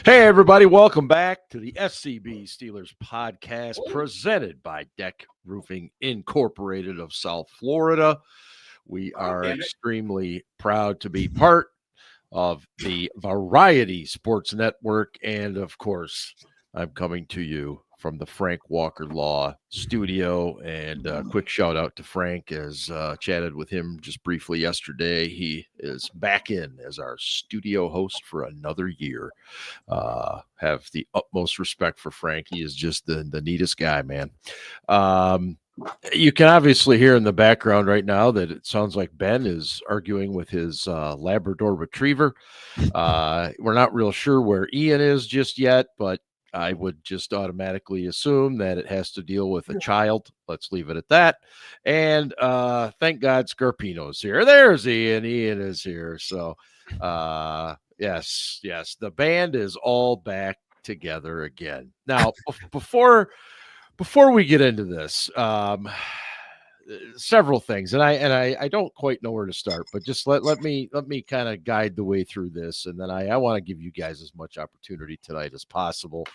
Hey, everybody, welcome back to the SCB Steelers Podcast presented by Deck Roofing Incorporated of South Florida. We are extremely proud to be part of the Variety Sports Network. And of course, I'm coming to you from the Frank Walker Law Studio. And a quick shout out to Frank, as chatted with him just briefly yesterday. He is back in as our studio host for another year. Have the utmost respect for Frank. He is just the neatest guy, man. You can obviously hear in the background right now that it sounds like Ben is arguing with his Labrador Retriever. We're not real sure where Ian is just yet, but I would just automatically assume that it has to deal with a child. Let's leave it at that. And thank God Scarpino's here. There's Ian. Ian is here. So, yes, the band is all back together again. Now, before we get into this, several things, and I don't quite know where to start, but just let me kind of guide the way through this, and then I want to give you guys as much opportunity tonight as possible.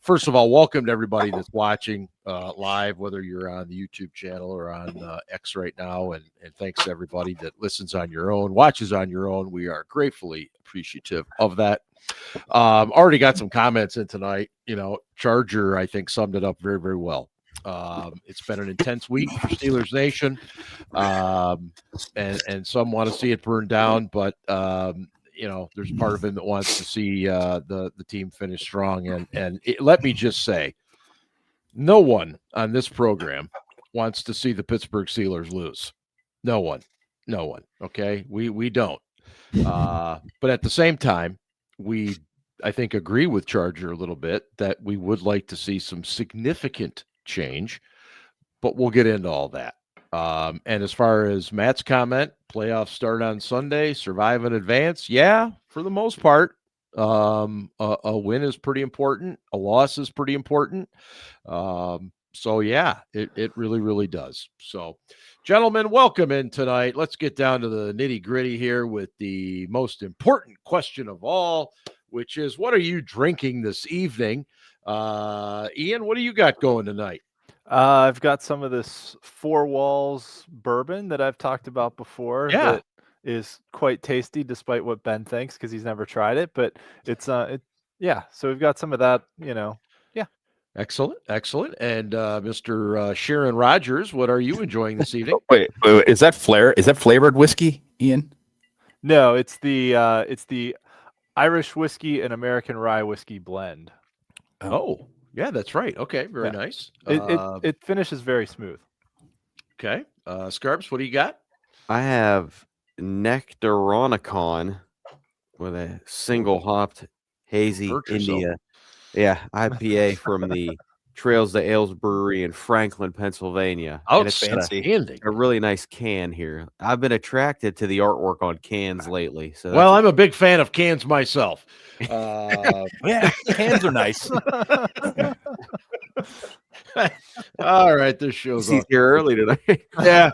First of all, welcome to everybody that's watching live, whether you're on the YouTube channel or on X right now, and thanks to everybody that listens on your own, watches on your own. We are gratefully appreciative of that. Already got some comments in tonight. Charger, I think, summed it up very, very well. It's been an intense week for Steelers Nation, and some want to see it burn down, but there's part of him that wants to see the team finish strong. And let me just say, no one on this program wants to see the Pittsburgh Steelers lose. No one. Okay, we don't. But at the same time, I think, agree with Charger a little bit that we would like to see some significant change, but we'll get into all that. And as far as Matt's comment, playoffs start on Sunday, survive in advance. Yeah, for the most part, a win is pretty important. A loss is pretty important. So yeah, it really, really does. So, gentlemen, welcome in tonight. Let's get down to the nitty gritty here with the most important question of all, which is, what are you drinking this evening? Ian, what do you got going tonight? I've got some of this Four Walls bourbon that I've talked about before. Yeah. That is quite tasty, despite what Ben thinks, because he's never tried it. But it's yeah. So we've got some of that. Yeah. Excellent. And Mr. Sharon Rogers, what are you enjoying this evening? Wait, is that flavored whiskey, Ian? No, it's the Irish whiskey and American rye whiskey blend. Oh, yeah, that's right. Okay, very nice. It finishes very smooth. Okay. Scarps, what do you got? I have Nectaronicon with a single hopped hazy India. Yeah, IPA from the Trails to Ales Brewery in Franklin, Pennsylvania. Outstanding. A really nice can here. I've been attracted to the artwork on cans lately. So well, I'm a big fan of cans myself. Yeah, cans are nice. All right, this show's He's here early today. Yeah.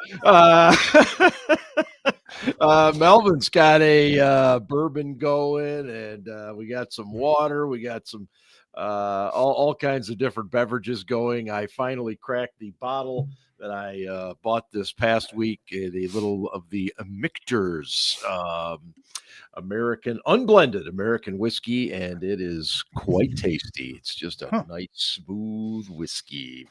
Melvin's got a bourbon going, and we got some water. We got some all kinds of different beverages going. I finally cracked the bottle that I bought this past week, a little of the Michter's unblended American whiskey, and it is quite tasty. It's just a nice, smooth whiskey.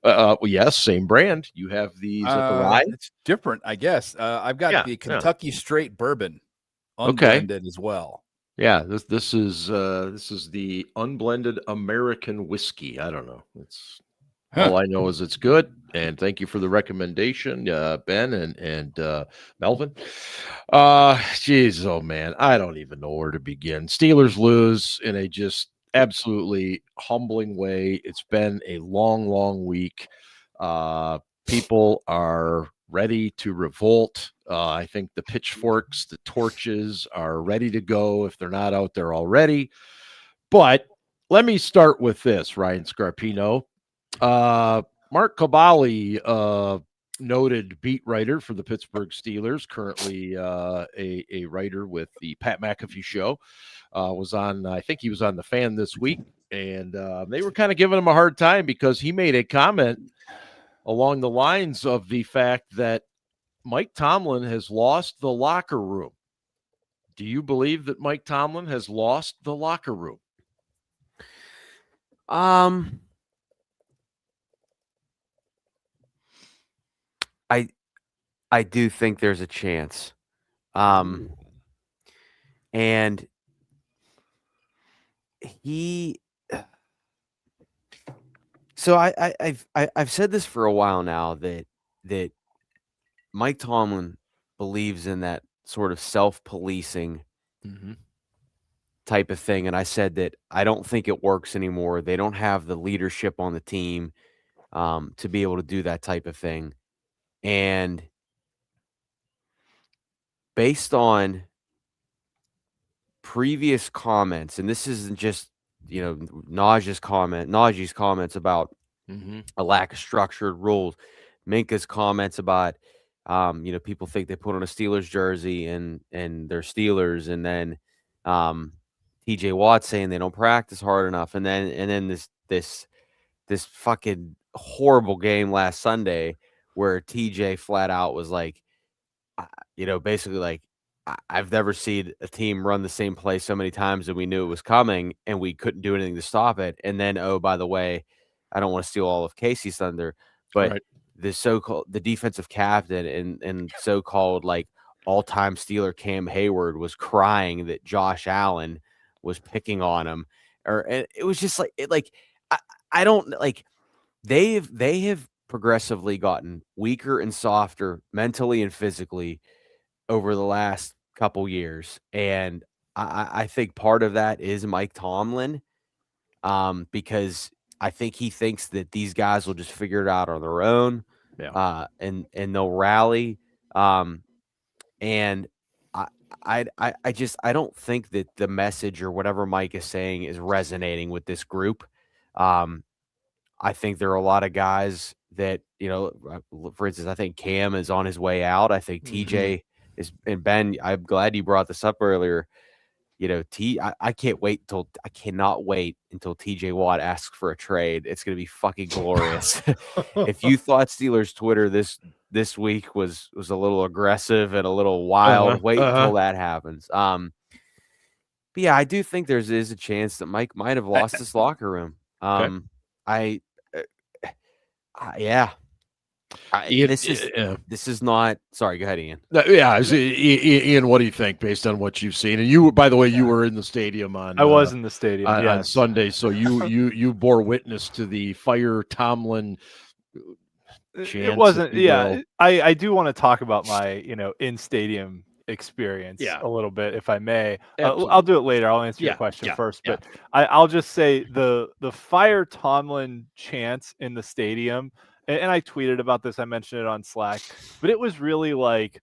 Well, yes, same brand. You have these at the rye? It's different, I guess. I've got the Kentucky Straight Bourbon unblended as well. Yeah, this is the unblended American whiskey. I don't know. It's all I know is it's good. And thank you for the recommendation, Ben and Melvin. Geez, oh man, I don't even know where to begin. Steelers lose in a just absolutely humbling way. It's been a long, long week. People are ready to revolt. I think the pitchforks, the torches are ready to go if they're not out there already. But let me start with this, Ryan Scarpino. Mark Cabali noted beat writer for the Pittsburgh Steelers, currently a writer with the Pat McAfee show, I think he was on The Fan this week, and they were kind of giving him a hard time because he made a comment along the lines of the fact that Mike Tomlin has lost the locker room. Do you believe that Mike Tomlin has lost the locker room? I do think there's a chance. And I've said this for a while now that Mike Tomlin believes in that sort of self-policing type of thing. And I said that I don't think it works anymore. They don't have the leadership on the team to be able to do that type of thing. And based on previous comments, and this isn't just, Najee's comments about a lack of structured rules, Minka's comments about, people think they put on a Steelers jersey and they're Steelers, and then TJ Watt saying they don't practice hard enough, and then this fucking horrible game last Sunday where TJ flat out was like, basically like, I've never seen a team run the same play so many times and we knew it was coming and we couldn't do anything to stop it. And then, oh, by the way, I don't want to steal all of Casey's thunder, but the defensive captain and so-called like all-time Steeler Cam Hayward was crying that Josh Allen was picking on him, and it was just like I don't like they have progressively gotten weaker and softer mentally and physically over the last couple years, and I think part of that is Mike Tomlin, because I think he thinks that these guys will just figure it out on their own, and they'll rally, and I don't think that the message or whatever Mike is saying is resonating with this group. I think there are a lot of guys that, for instance, I think Cam is on his way out. I think TJ is, and Ben, I'm glad you brought this up earlier. I cannot wait until TJ Watt asks for a trade. It's going to be fucking glorious. If you thought Steelers Twitter this week was a little aggressive and a little wild, wait until that happens. But yeah, I do think there is a chance that Mike might have lost his locker room. This is not. Sorry, go ahead, Ian. Ian, what do you think based on what you've seen? And you, by the way, you were in the stadium I was in the stadium on Sunday, so you bore witness to the fire Tomlin chants. It wasn't. Yeah, I do want to talk about my in stadium experience a little bit, if I may. I'll do it later. I'll answer your question first, but I'll just say the fire Tomlin chants in the stadium. And I tweeted about this. I mentioned it on Slack, but it was really like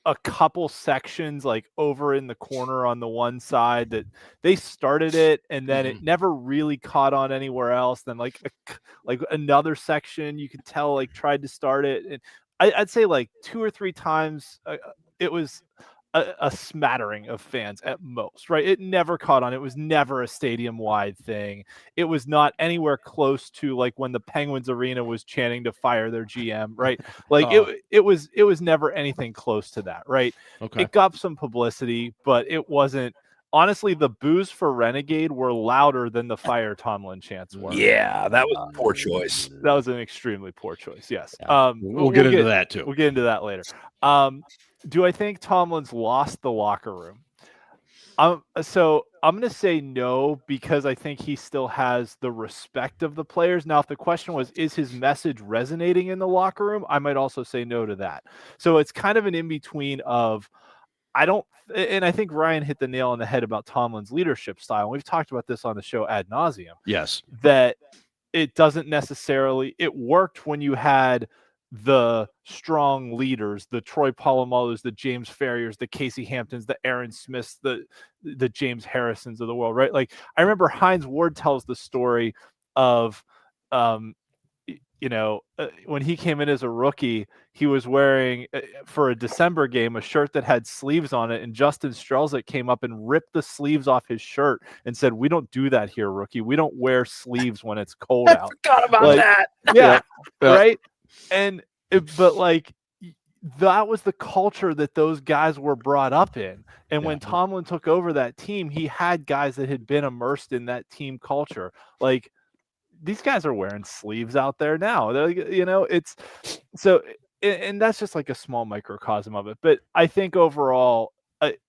a couple sections like over in the corner on the one side that they started it, and then it never really caught on anywhere else. Then like another section you could tell like tried to start it, and I'd say like 2 or 3 times it was a smattering of fans at most, right? It never caught on. It was never a stadium-wide thing. It was not anywhere close to like when the Penguins Arena was chanting to fire their GM, right? Like it was never anything close to that, right? Okay. It got some publicity, but it wasn't. Honestly, the boos for Renegade were louder than the fire Tomlin chants were. Yeah, that was a poor choice. That was an extremely poor choice. Yes. We'll get into that too. We'll get into that later. Do I think Tomlin's lost the locker room? So I'm going to say no, because I think he still has the respect of the players. Now, if the question was, is his message resonating in the locker room? I might also say no to that. So it's kind of an in-between of, and I think Ryan hit the nail on the head about Tomlin's leadership style. We've talked about this on the show ad nauseum. Yes. That it doesn't necessarily, it worked when you had the strong leaders, the Troy Polamalu's, the James Farriers, the Casey Hamptons, the Aaron Smiths, the James Harrisons of the world, right? Like I remember Hines Ward tells the story of when he came in as a rookie, he was wearing for a December game a shirt that had sleeves on it, and Justin Strelzik came up and ripped the sleeves off his shirt and said, "We don't do that here, rookie. We don't wear sleeves when it's cold out." I forgot about that. Yeah, right. But like, that was the culture that those guys were brought up in. And when Tomlin took over that team, he had guys that had been immersed in that team culture. Like, these guys are wearing sleeves out there now. It's so, and that's just like a small microcosm of it. But I think overall,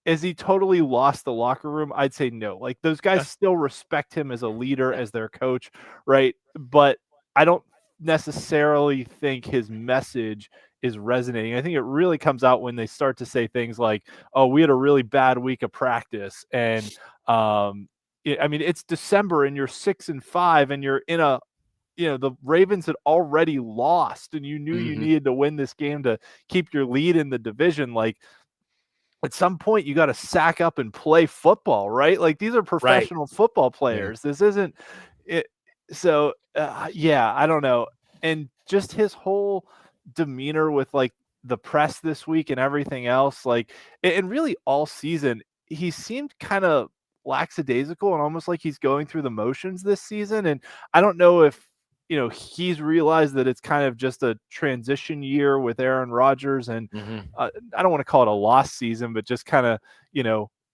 has he totally lost the locker room? I'd say no. Like, those guys still respect him as a leader, as their coach, right? But I don't necessarily think his message is resonating. I think it really comes out when they start to say things like, "Oh, we had a really bad week of practice," and it's December and you're 6-5 and you're in the Ravens had already lost and you knew you needed to win this game to keep your lead in the division. Like, at some point you got to sack up and play football, right? Like, these are professional football players. This isn't it. So I don't know. And just his whole demeanor with like the press this week and everything else, like, and really all season, he seemed kind of lackadaisical and almost like he's going through the motions this season. And I don't know if he's realized that it's kind of just a transition year with Aaron Rodgers, and I don't want to call it a lost season, but just kind of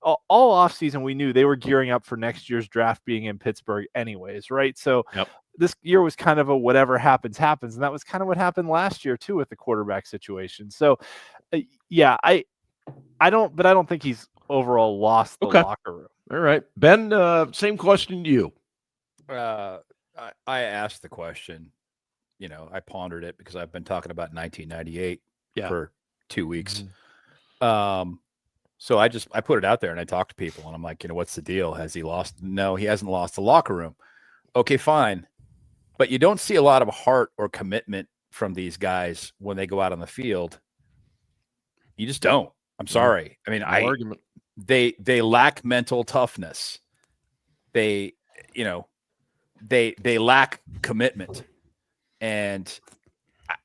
all off season we knew they were gearing up for next year's draft being in Pittsburgh anyways, right? So this year was kind of a whatever happens, and that was kind of what happened last year too with the quarterback situation. So I don't think he's overall lost the locker room. All right, Ben, same question to you. I asked the question, I pondered it because I've been talking about 1998 for 2 weeks. So I put it out there and I talked to people and I'm like, what's the deal? Has he lost? No, he hasn't lost the locker room. Okay, fine. But you don't see a lot of heart or commitment from these guys when they go out on the field. You just don't. I'm sorry. I mean, they lack mental toughness. They lack commitment. And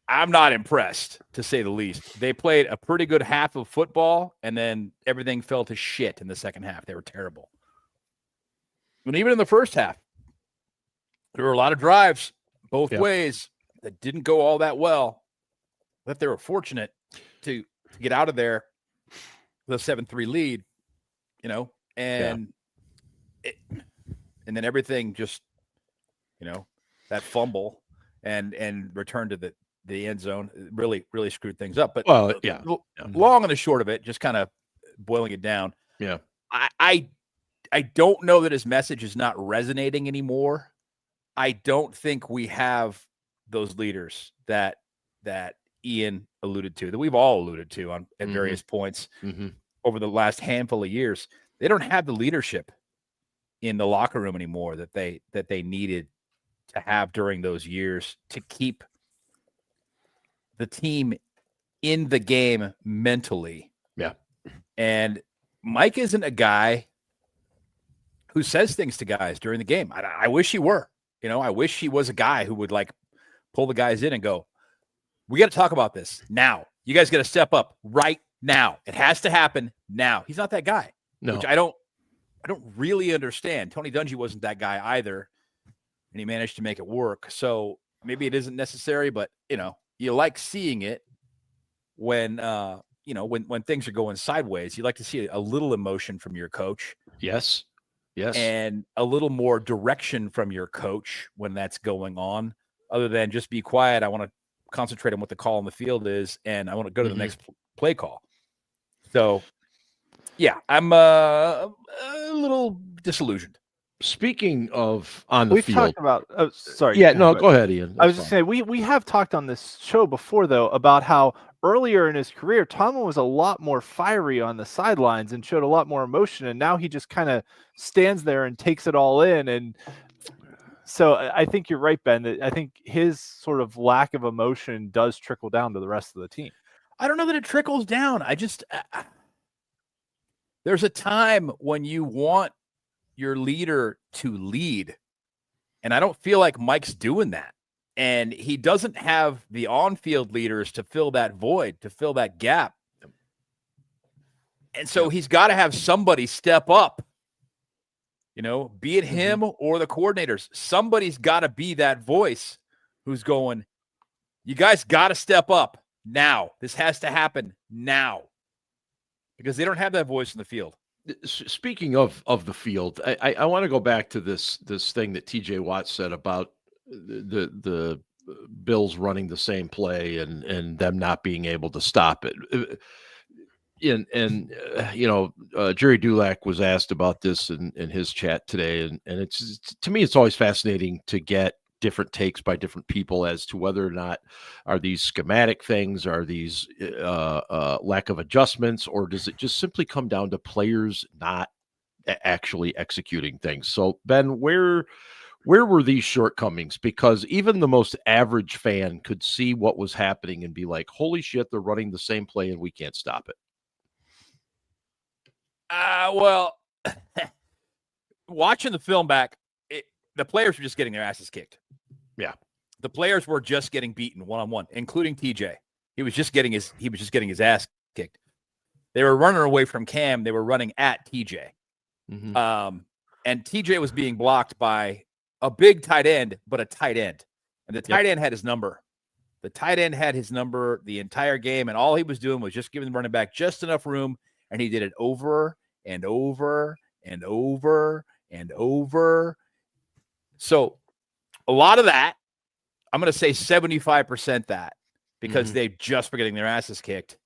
I'm not impressed, to say the least. They played a pretty good half of football, and then everything fell to shit in the second half. They were terrible. And even in the first half, there were a lot of drives both ways that didn't go all that well, but they were fortunate to get out of there with a 7-3 lead, and then everything just, that fumble and return to the end zone really screwed things up. But long and the short of it, just kind of boiling it down. Yeah. I don't know that his message is not resonating anymore. I don't think we have those leaders that Ian alluded to, that we've all alluded to at various points over the last handful of years. They don't have the leadership in the locker room anymore that they needed to have during those years to keep the team in the game mentally. Yeah. And Mike isn't a guy who says things to guys during the game. I wish he were. I wish he was a guy who would like pull the guys in and go, "We got to talk about this now. You guys got to step up right now. It has to happen now." He's not that guy. No. Which I don't really understand. Tony Dungy wasn't that guy either, and he managed to make it work. So maybe it isn't necessary, but you like seeing it when when things are going sideways. You like to see a little emotion from your coach. Yes. And a little more direction from your coach when that's going on, other than just be quiet. I want to concentrate on what the call on the field is, and I want to go to the next play call. So, yeah, I'm a little disillusioned. Speaking of on the We've field, talked about. Sorry. Yeah, no, go ahead, Ian. I was just saying we have talked on this show before, though, about how earlier in his career, Tomlin was a lot more fiery on the sidelines and showed a lot more emotion, and now he just kind of stands there and takes it all in. And so I think you're right, Ben, that I think his sort of lack of emotion does trickle down to the rest of the team. I don't know that it trickles down. I just there's a time when you want your leader to lead, and I don't feel like Mike's doing that. And he doesn't have the on-field leaders to fill that void, to fill that gap. And so he's got to have somebody step up, be it him or the coordinators. Somebody's got to be that voice who's going, you guys got to step up now. This has to happen now, because they don't have that voice in the field. Speaking of the field, I want to go back to this thing that TJ Watt said about the Bills running the same play and them not being able to stop it. Jerry Dulac was asked about this in his chat today, and it's, to me, it's always fascinating to get different takes by different people as to whether or not are these schematic things, are these lack of adjustments, or does it just simply come down to players not actually executing things? So, Ben, where were these shortcomings? Because even the most average fan could see what was happening and be like, holy shit, they're running the same play and we can't stop it. Well, watching the film back, the players were just getting their asses kicked. Yeah. The players were just getting beaten one-on-one, including TJ. He was just getting his ass kicked. They were running away from Cam. They were running at TJ. Mm-hmm. And TJ was being blocked by a big tight end, but a tight end. And the tight end had his number. The tight end had his number the entire game, and all he was doing was just giving the running back just enough room, and he did it over and over and over and over. So a lot of that, I'm going to say 75% that, because they just were getting their asses kicked.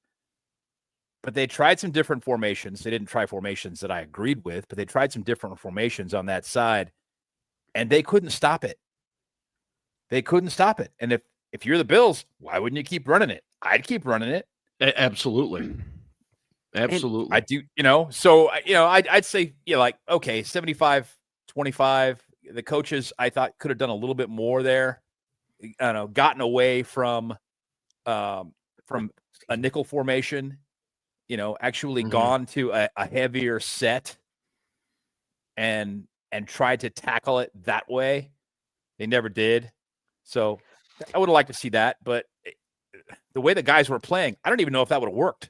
But they tried some different formations. They didn't try formations that I agreed with, but they tried some different formations on that side, and they couldn't stop it. They couldn't stop it. And if you're the Bills, why wouldn't you keep running it? I'd keep running it. Absolutely. Absolutely. And I do, so, I'd say, okay, 75-25. The coaches, I thought, could have done a little bit more there. Gotten away from a nickel formation, actually gone to a heavier set and tried to tackle it that way. They never did. So I would have liked to see that, but the way the guys were playing, I don't even know if that would have worked.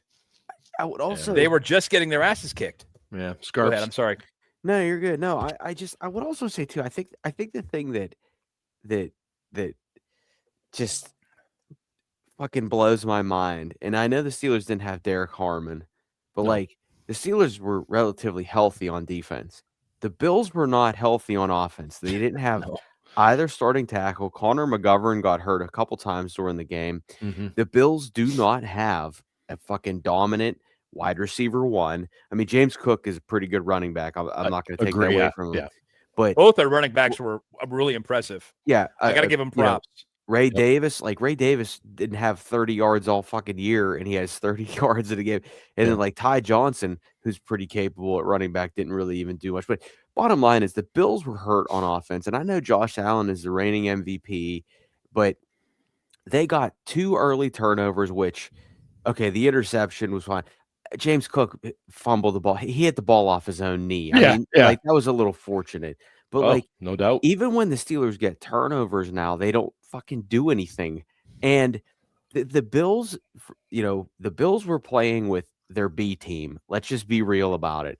I would also. They were just getting their asses kicked. Yeah, Go Scarps. ahead, I'm sorry. No, you're good. No, I would also say too. I think the thing that just fucking blows my mind, and I know the Steelers didn't have Derek Harmon, but the Steelers were relatively healthy on defense. The Bills were not healthy on offense. They didn't have either starting tackle. Connor McGovern got hurt a couple times during the game. Mm-hmm. The Bills do not have a fucking dominant wide receiver one. I mean, James Cook is a pretty good running back. I'm not going to take that away from him. Yeah. But both their running backs were really impressive. Yeah. I got to give him props. Ray Davis didn't have 30 yards all fucking year, and he has 30 yards in a game. And then Ty Johnson, who's pretty capable at running back, didn't really even do much. But bottom line is the Bills were hurt on offense. And I know Josh Allen is the reigning MVP, but they got 2 early turnovers, which, okay, the interception was fine. James Cook fumbled the ball. He hit the ball off his own knee. I mean, that was a little fortunate. But no doubt, even when the Steelers get turnovers now, they don't fucking do anything. And the Bills, the Bills were playing with their B team. Let's just be real about it.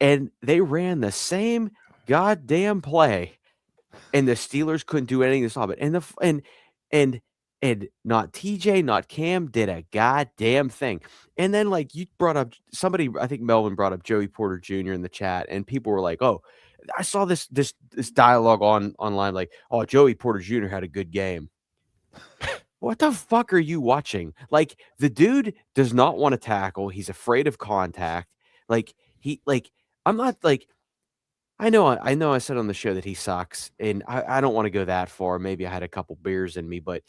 And they ran the same goddamn play, and the Steelers couldn't do anything to stop it. And not TJ, not Cam did a goddamn thing. And then you brought up somebody, I think Melvin brought up Joey Porter Jr. in the chat, and people were like, "Oh, I saw this dialogue online, oh, Joey Porter Jr. had a good game." What the fuck are you watching? The dude does not want to tackle. He's afraid of contact. I'm not I know I said on the show that he sucks, and I don't want to go that far. Maybe I had a couple beers in me, but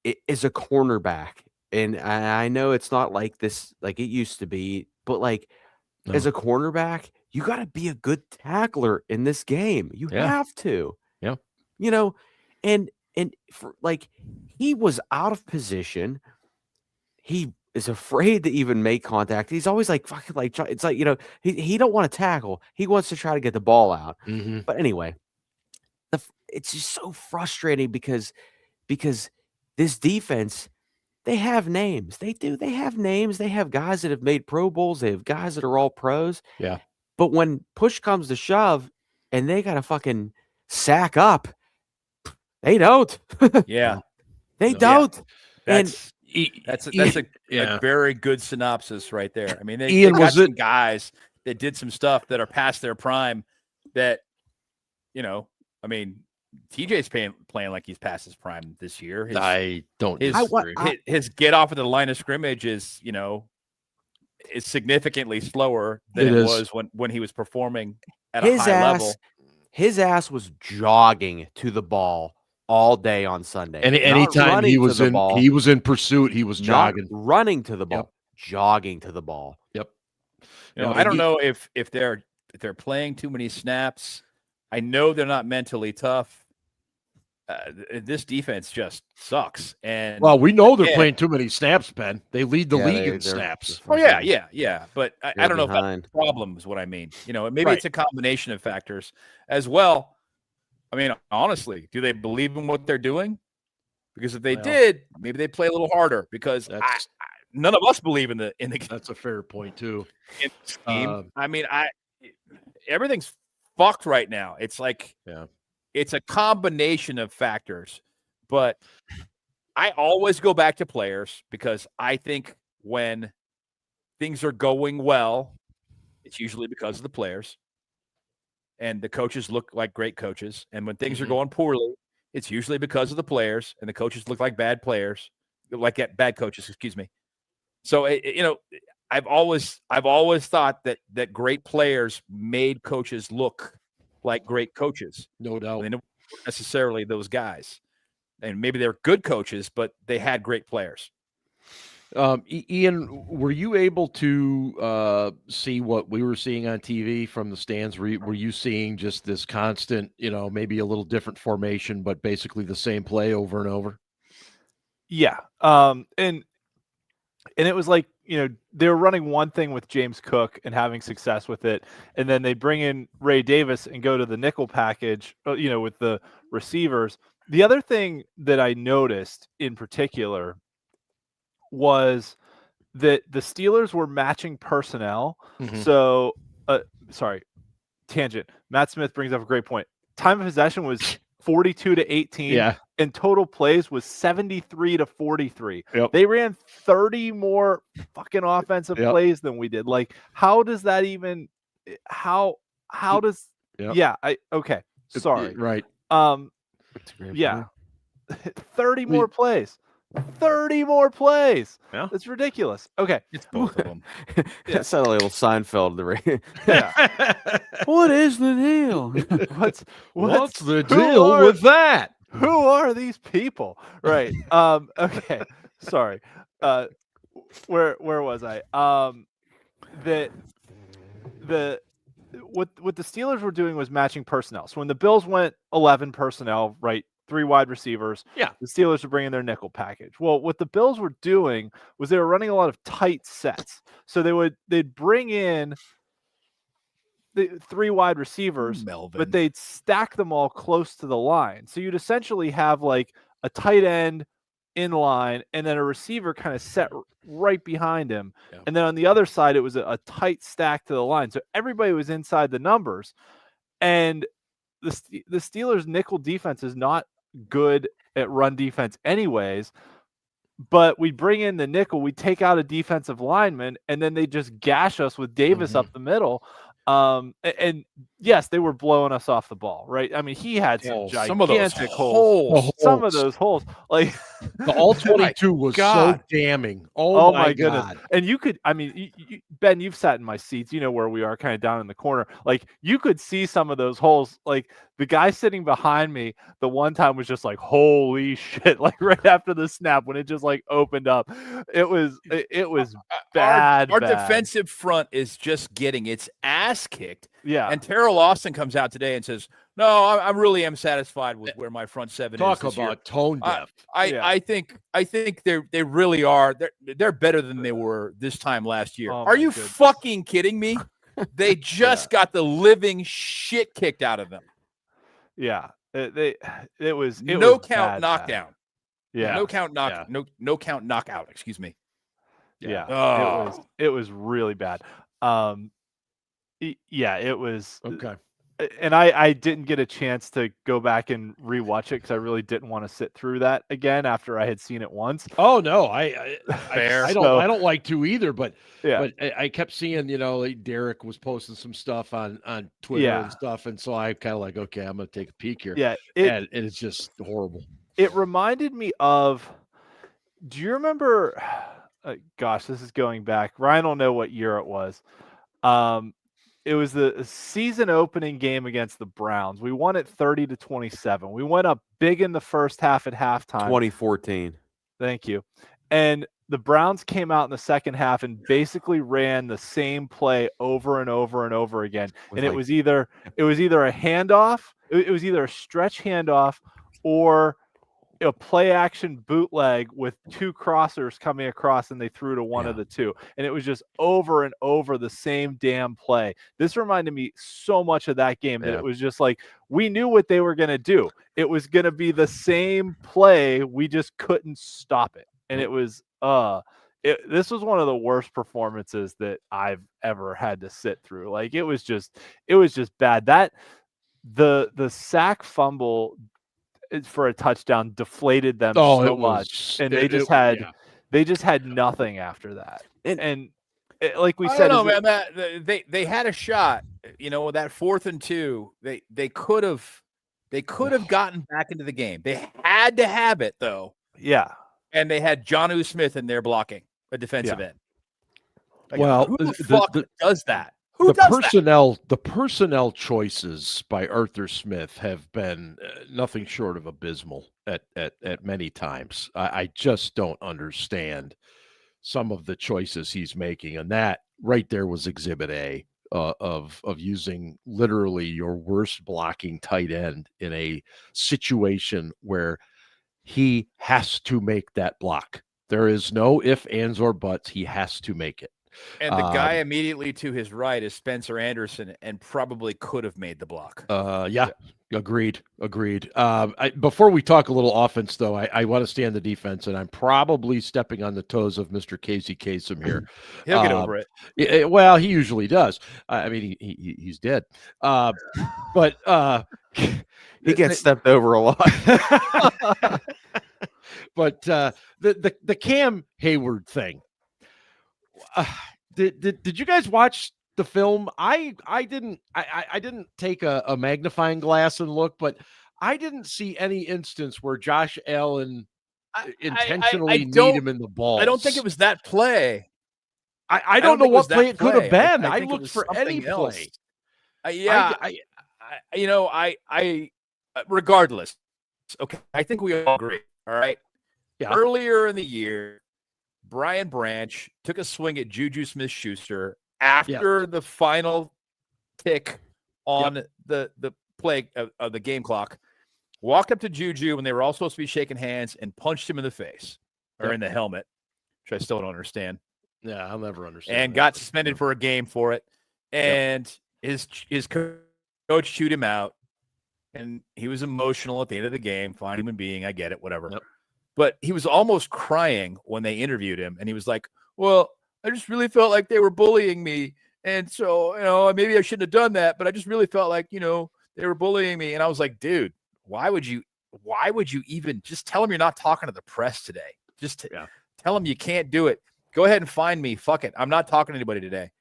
it is a cornerback, and I know it's not like this like it used to be, but as a cornerback, you got to be a good tackler in this game. You have to. Yeah. And for he was out of position. He is afraid to even make contact. He's always fucking it's he don't want to tackle. He wants to try to get the ball out. Mm-hmm. But anyway, it's just so frustrating because this defense, they have names. They do. They have names. They have guys that have made Pro Bowls. They have guys that are all pros. Yeah. But when push comes to shove and they got to fucking sack up, they don't. Yeah. They don't. That's a very good synopsis right there. I mean, they got some guys that did some stuff that are past their prime that, I mean, TJ's playing like he's past his prime this year. I don't disagree. His get off of the line of scrimmage is, is significantly slower than it was when he was performing at a high level. His ass was jogging to the ball all day on Sunday. And anytime he was in pursuit, he was jogging, running to the ball, jogging to the ball. Yep. I don't know if they're playing too many snaps. I know they're not mentally tough. This defense just sucks. And we know they're playing too many snaps, Ben. They lead the league in snaps. Oh yeah. But I don't know if that's the problem is what I mean. Maybe it's a combination of factors as well. I mean, honestly, do they believe in what they're doing? Because if they did, maybe they play a little harder. Because none of us believe in the. That's a fair point too. In the scheme. I mean, everything's fucked right now. It's like it's a combination of factors. But I always go back to players because I think when things are going well, it's usually because of the players. And the coaches look like great coaches. And when things are going poorly, it's usually because of the players, and the coaches look like bad players, bad coaches, excuse me. So, I've always thought that great players made coaches look like great coaches. No doubt. They weren't necessarily those guys. And maybe they're good coaches, but they had great players. Ian, were you able to see what we were seeing on TV from the stands? Were you seeing just this constant, maybe a little different formation, but basically the same play over and over? Yeah. And it was like, they were running one thing with James Cook and having success with it. And then they bring in Ray Davis and go to the nickel package, with the receivers. The other thing that I noticed in particular was that the Steelers were matching personnel. So, tangent. Matt Smith brings up a great point. Time of possession was 42-18. Yeah. And total plays was 73-43. Yep. They ran 30 more fucking offensive plays than we did. Like, how does that even? How does? Okay. Sorry. Right. Yeah. 30 more plays. 30 more plays. Yeah. It's ridiculous. Okay. It's both of them. That sounded like a little Seinfeld. What is the deal? What's the deal with that? Who are these people? Right. Okay. Sorry. Where was I? What the Steelers were doing was matching personnel. So when the Bills went 11 personnel, right, 3 wide receivers, the Steelers were bringing their nickel package. Well, what the Bills were doing was they were running a lot of tight sets. So they'd bring in the 3 wide receivers, but they'd stack them all close to the line. So you'd essentially have like a tight end in line and then a receiver kind of set right behind him. Yeah. And then on the other side, it was a tight stack to the line. So everybody was inside the numbers. And the Steelers' nickel defense is not good at run defense anyways, but we bring in the nickel, we take out a defensive lineman, and then they just gash us with Davis up the middle. And yes, they were blowing us off the ball, right? I mean, he had some gigantic holes. Some of those holes, like the all 22 was so damning. Oh my goodness! And you could, I mean, Ben, you've sat in my seats. You know where we are, kind of down in the corner. Like you could see some of those holes. Like the guy sitting behind me, the one time was just like, "Holy shit!" Like right after the snap when it just like opened up, it was bad. Our defensive front is just getting its ass kicked. Yeah. And Terrell Austin comes out today and says, "No, I really am satisfied with where my front seven Talk is." Talk about tone deaf. I think they really are. They're better than they were this time last year. Are you fucking kidding me? They just got the living shit kicked out of them. Yeah. It was no count bad, knockdown. Bad. Yeah. No count no count knockout, excuse me. Yeah. Oh. It was really bad. It was okay. And I didn't get a chance to go back and rewatch it because I really didn't want to sit through that again after I had seen it once. Oh no, I don't like to either, but I kept seeing, like Derek was posting some stuff on Twitter and stuff, and so I kind of like, okay, I'm gonna take a peek here. Yeah, and it's just horrible. It reminded me of. Do you remember? Gosh, this is going back. Ryan will know what year it was. It was the season opening game against the Browns. We won it 30-27. We went up big in the first half at halftime. 2014. Thank you. And the Browns came out in the second half and basically ran the same play over and over and over again. And it was either a handoff, it was either a stretch handoff or a play action bootleg with two crossers coming across, and they threw to one of the two. And it was just over and over the same damn play. This reminded me so much of that game that it was just like, we knew what they were going to do. It was going to be the same play. We just couldn't stop it. And it was, this was one of the worst performances that I've ever had to sit through. Like, it was just bad. That the sack fumble for a touchdown deflated them so much, and they just had nothing after that. And like we said, man, that they had a shot. That 4th and 2, they could have gotten back into the game. They had to have it though. Yeah, and they had Jonnu Smith in there blocking a defensive end. Like, well, who the fuck does that? The personnel choices by Arthur Smith have been nothing short of abysmal at many times. I just don't understand some of the choices he's making, and that right there was Exhibit A of using literally your worst blocking tight end in a situation where he has to make that block. There is no ifs, ands, or buts. He has to make it. And the guy immediately to his right is Spencer Anderson, and probably could have made the block. Agreed. Before we talk a little offense, though, I want to stay on the defense, and I'm probably stepping on the toes of Mr. Casey Kasem here. He'll get over it. Well, he usually does. I mean, he's dead. But he gets stepped over a lot. But the Cam Hayward thing. Did you guys watch the film? I didn't take a magnifying glass and look, but I didn't see any instance where Josh Allen intentionally need him in the ball. I don't think it was that play. I don't know what play it could have been. I looked for any play. Regardless. Okay, I think we all agree. All right. Yeah. Earlier in the year, Brian Branch took a swing at Juju Smith-Schuster after the final tick on the play of the game clock, walked up to Juju when they were all supposed to be shaking hands and punched him in the face or in the helmet, which I still don't understand. Yeah, I'll never understand. And got suspended for a game for it. And his coach chewed him out, and he was emotional at the end of the game. Fine human being, I get it, whatever. Yep. But he was almost crying when they interviewed him. And he was like, well, I just really felt like they were bullying me. And so, maybe I shouldn't have done that, but I just really felt like, they were bullying me. And I was like, dude, why would you even just tell them you're not talking to the press today? Just tell them you can't do it. Go ahead and find me. Fuck it. I'm not talking to anybody today.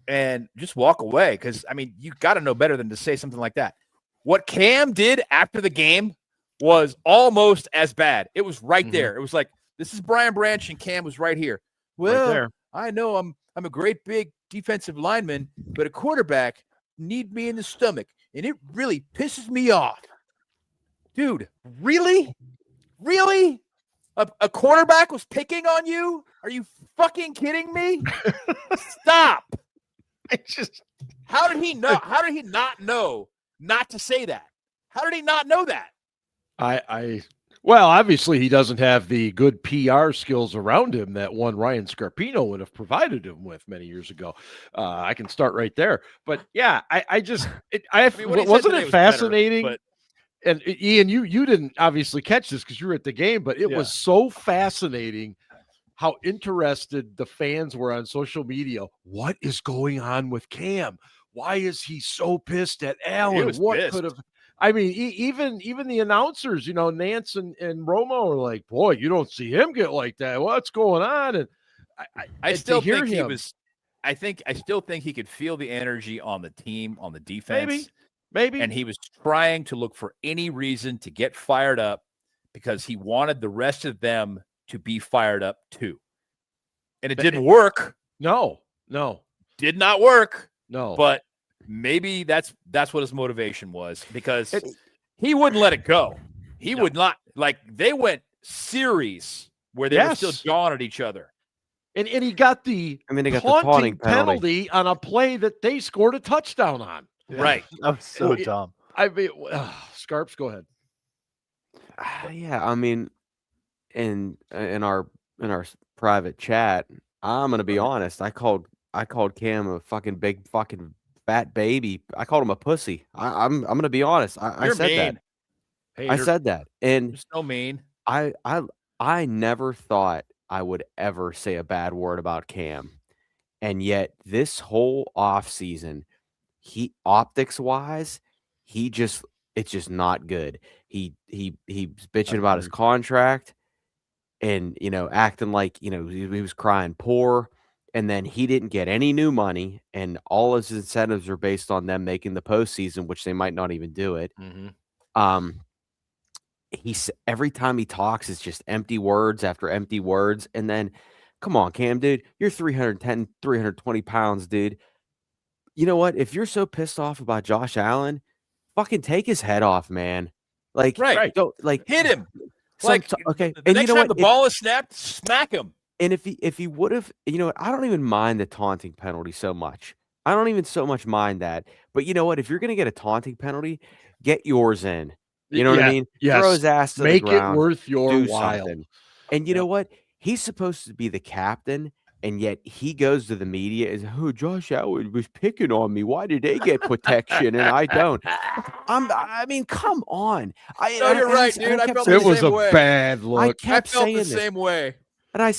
And just walk away. Cause you got to know better than to say something like that. What Cam did after the game was almost as bad. It was right there. It was like, this is Brian Branch and Cam was right here. Well, right there. I know I'm a great big defensive lineman, but a quarterback need me in the stomach, and it really pisses me off. Dude, really? Really? A quarterback was picking on you? Are you fucking kidding me? Stop. How did he know? How did he not know not to say that? How did he not know that? Well, obviously he doesn't have the good PR skills around him that one Ryan Scarpino would have provided him with many years ago. I can start right there. But yeah, wasn't it fascinating? Better, And Ian, you didn't obviously catch this because you were at the game, but it was so fascinating how interested the fans were on social media. What is going on with Cam? Why is he so pissed at Allen? What could have? I mean, even the announcers, Nance and Romo are like, boy, you don't see him get like that. What's going on? And I still think he was. I still think he could feel the energy on the team, on the defense. Maybe. And he was trying to look for any reason to get fired up because he wanted the rest of them to be fired up too. And it didn't work. No. Did not work. No. But maybe that's what his motivation was, because he wouldn't let it go. He would not. Like, they went series where they were still jawing at each other. And he got the taunting penalty on a play that they scored a touchdown on. Right. That was so dumb. I mean, Scarps, go ahead. Yeah, I mean, in our private chat, I'm gonna be honest. I called Cam a fucking big fucking fat baby. I called him a pussy. I'm gonna be honest. I said that. I said that, and you're so mean. I never thought I would ever say a bad word about Cam, and yet this whole off season, optics wise, it's just not good. He's bitching about his contract and, acting like, he was crying poor, and then he didn't get any new money, and all his incentives are based on them making the postseason, which they might not even do it. Mm-hmm. Every time he talks, it's just empty words after empty words. And then, come on, Cam, dude, you're 310, 320 pounds, dude. You know what? If you're so pissed off about Josh Allen, fucking take his head off, man. Like, don't hit him. Okay. And next time the ball is snapped, smack him. And if he would have, I don't even mind the taunting penalty so much. I don't even so much mind that. But you know what? If you're gonna get a taunting penalty, get yours in. You know what I mean? Yes. Throw his ass to Make the ground. It worth your while. Something. And you know what? He's supposed to be the captain. And yet he goes to the media and says, "Oh, Josh Allen was picking on me. Why did they get protection and I don't?" I mean, come on. You're right, dude. I felt it was a bad look. I kept felt saying the same way. And I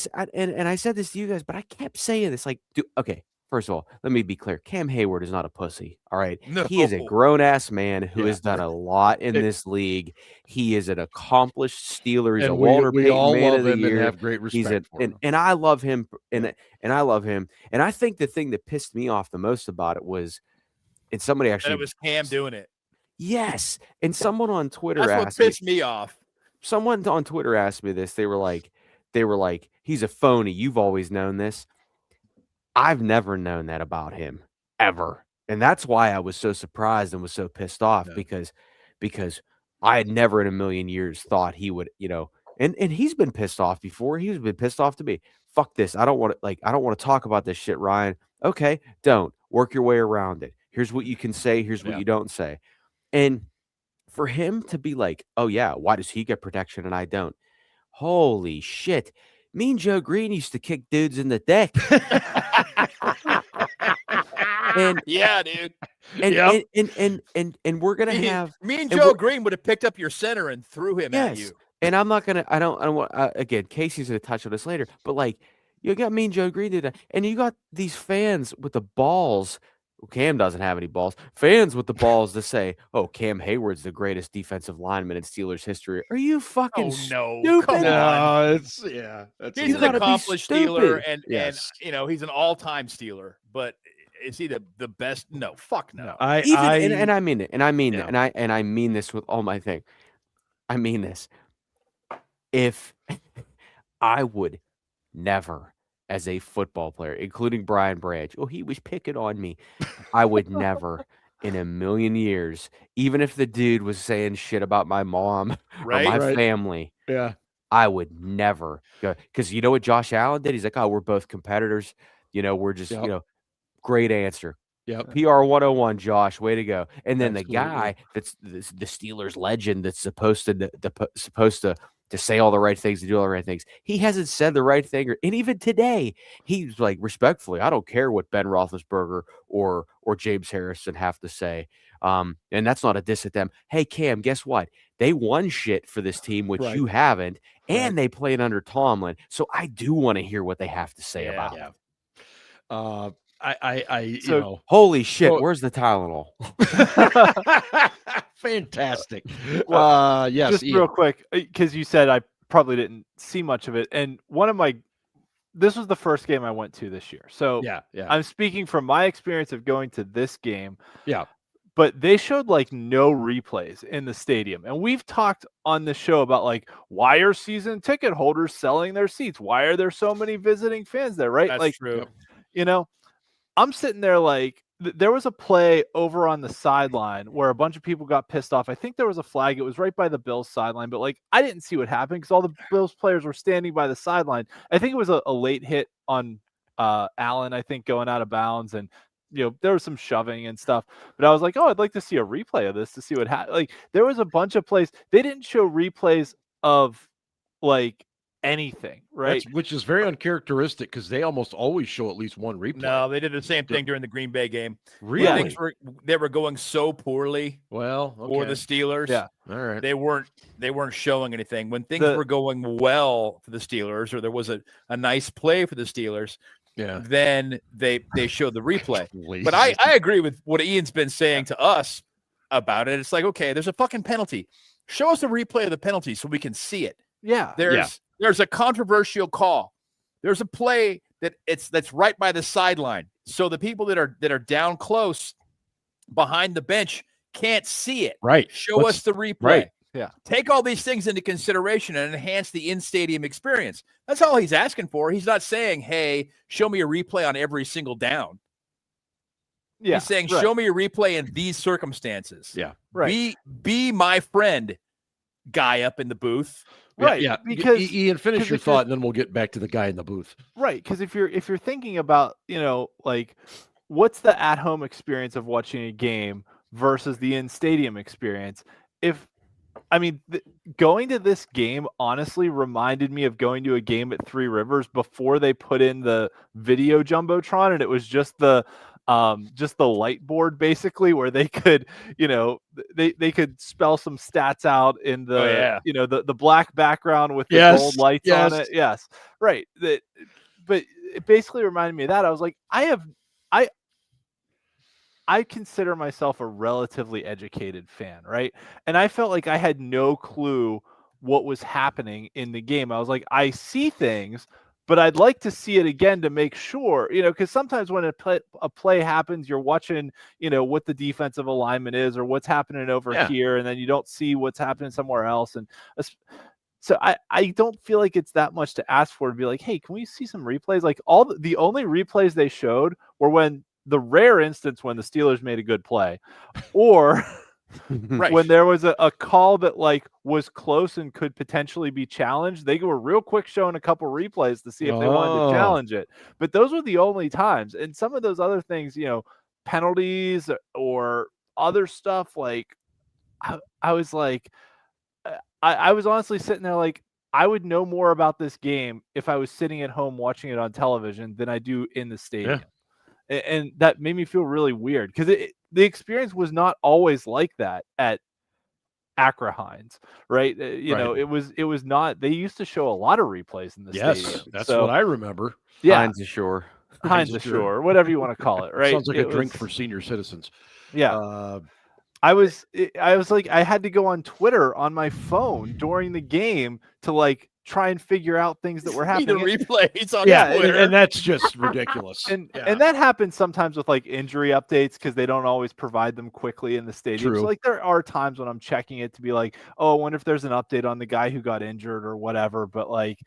said this to you guys, but I kept saying this. Like, okay, first of all, let me be clear. Cam Hayward is not a pussy. All right. No. He is a grown-ass man who has done a lot in this league. He is an accomplished Steeler. He's a Walter Payton Man of the Year. And have great respect for him. And I love him. And I love him. And I think the thing that pissed me off the most about it was, and somebody actually, it was Cam doing it. Yes. And someone on Twitter That's what pissed me off. Someone on Twitter asked me this. They were like, he's a phony. You've always known this. I've never known that about him, ever. And that's why I was so surprised and was so pissed off, because I had never in a million years thought he would, and he's been pissed off before. He's been pissed off to me. Fuck this. I don't want to talk about this shit, Ryan. Okay, don't. Work your way around it. Here's what you can say. Here's what you don't say. And for him to be like, "Oh yeah, why does he get protection and I don't?" Holy shit. Mean Joe Green used to kick dudes in the dick. And yeah, dude. And we're gonna have Mean Joe Green would have picked up your center and threw him at you. And I'm not gonna. I don't want. Again, Casey's gonna touch on this later. But like, you got Mean Joe Green did that, and you got these fans with the balls. Well, Cam doesn't have any balls. Fans with the balls to say, "Oh, Cam Hayward's the greatest defensive lineman in Steelers history." Are you fucking stupid? Come on. No, he's an accomplished Steeler, and he's an all-time Steeler. But is he the best? No, fuck no. I mean it, and I mean it, and I mean this with all my thing. I mean this. If I would never, as a football player, including Brian Branch, he was picking on me. I would never in a million years, even if the dude was saying shit about my mom or my family, I would never go. Because you know what Josh Allen did? He's like, "Oh, we're both competitors. We're just, great answer." Yep. PR 101, Josh, way to go. And then the guy that's the Steelers legend that's supposed to to say all the right things, to do all the right things. He hasn't said the right thing, and even today, he's like, respectfully, I don't care what Ben Roethlisberger or James Harrison have to say. And that's not a diss at them. Hey, Cam, guess what? They won shit for this team, which you haven't, and they played under Tomlin. So I do want to hear what they have to say about it. Holy shit, where's the Tylenol? Fantastic. Yes, just Ian. Real quick, because you said I probably didn't see much of it, and this was the first game I went to this year, so I'm speaking from my experience of going to this game. But they showed like no replays in the stadium. And we've talked on the show about like, why are season ticket holders selling their seats? Why are there so many visiting fans there? Right. That's true. I'm sitting there like, there was a play over on the sideline where a bunch of people got pissed off. I think there was a flag. It was right by the Bills sideline, but like, I didn't see what happened because all the Bills players were standing by the sideline. I think it was a late hit on Allen, I think, going out of bounds, and there was some shoving and stuff, but I was like, oh, I'd like to see a replay of this to see what happened. Like, there was a bunch of plays. They didn't show replays of like anything, right? Which is very uncharacteristic because they almost always show at least one replay. No, they did the same thing during the Green Bay game. Really? They were going so poorly. Well, for the Steelers. Yeah. All right. They weren't showing anything. When things were going well for the Steelers, or there was a nice play for the Steelers, then they showed the replay. But I agree with what Ian's been saying to us about it. It's like, okay, there's a fucking penalty. Show us the replay of the penalty so we can see it. Yeah. There's a controversial call. There's a play that's right by the sideline. So the people that are down close behind the bench can't see it. Right. Show us the replay. Right. Yeah. Take all these things into consideration and enhance the in-stadium experience. That's all he's asking for. He's not saying, hey, show me a replay on every single down. Yeah. He's saying, show me a replay in these circumstances. Yeah. Right. Be my friend, guy up in the booth. Right. Yeah. Because Ian, finish your thought, and then we'll get back to the guy in the booth. Right. Because if you're thinking about, like, what's the at-home experience of watching a game versus the in-stadium experience? Going to this game honestly reminded me of going to a game at Three Rivers before they put in the video jumbotron, and it was just the light board basically where they could, they could spell some stats out in the, the black background with the gold lights on it. Yes. Right. But it basically reminded me of that. I was like, I consider myself a relatively educated fan, right? And I felt like I had no clue what was happening in the game. I was like, I see things, but I'd like to see it again to make sure, because sometimes when a play happens, you're watching, what the defensive alignment is or what's happening over here, and then you don't see what's happening somewhere else. And so I don't feel like it's that much to ask for to be like, hey, can we see some replays? Like the only replays they showed were when the rare instance when the Steelers made a good play, or when there was a call that like was close and could potentially be challenged. They were real quick showing a couple replays to see if they wanted to challenge it. But those were the only times. And some of those other things, penalties or other stuff, like I was like, I was honestly sitting there like, I would know more about this game if I was sitting at home watching it on television than I do in the stadium. Yeah. And that made me feel really weird because the experience was not always like that at Acra-Heinz, right? It was not. They used to show a lot of replays in the stadium. That's what I remember. Yeah, Heinz Ashore, whatever you want to call it, right? Sounds like a drink for senior citizens. Yeah. I was like, I had to go on Twitter on my phone during the game to like try and figure out things that were happening. Replays on Twitter. And that's just ridiculous. And that happens sometimes with like injury updates because they don't always provide them quickly in the stadium. True. So like there are times when I'm checking it to be like, oh, I wonder if there's an update on the guy who got injured or whatever. But like,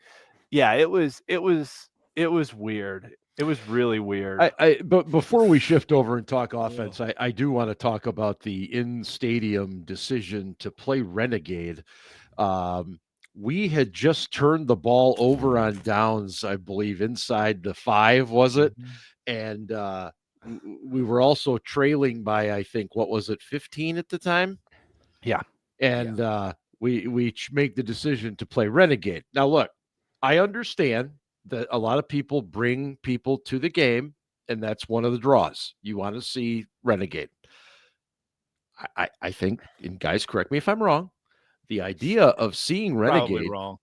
yeah, it was weird. It was really weird. But before we shift over and talk offense, I do want to talk about the in-stadium decision to play Renegade. We had just turned the ball over on downs, I believe, inside the 5, was it? And we were also trailing by, I think, what was it, 15 at the time? Yeah. And we make the decision to play Renegade. Now, look, I understand that a lot of people bring people to the game, and that's one of the draws. You want to see Renegade. I think, and guys, correct me if I'm wrong, the idea of seeing Renegade, probably wrong.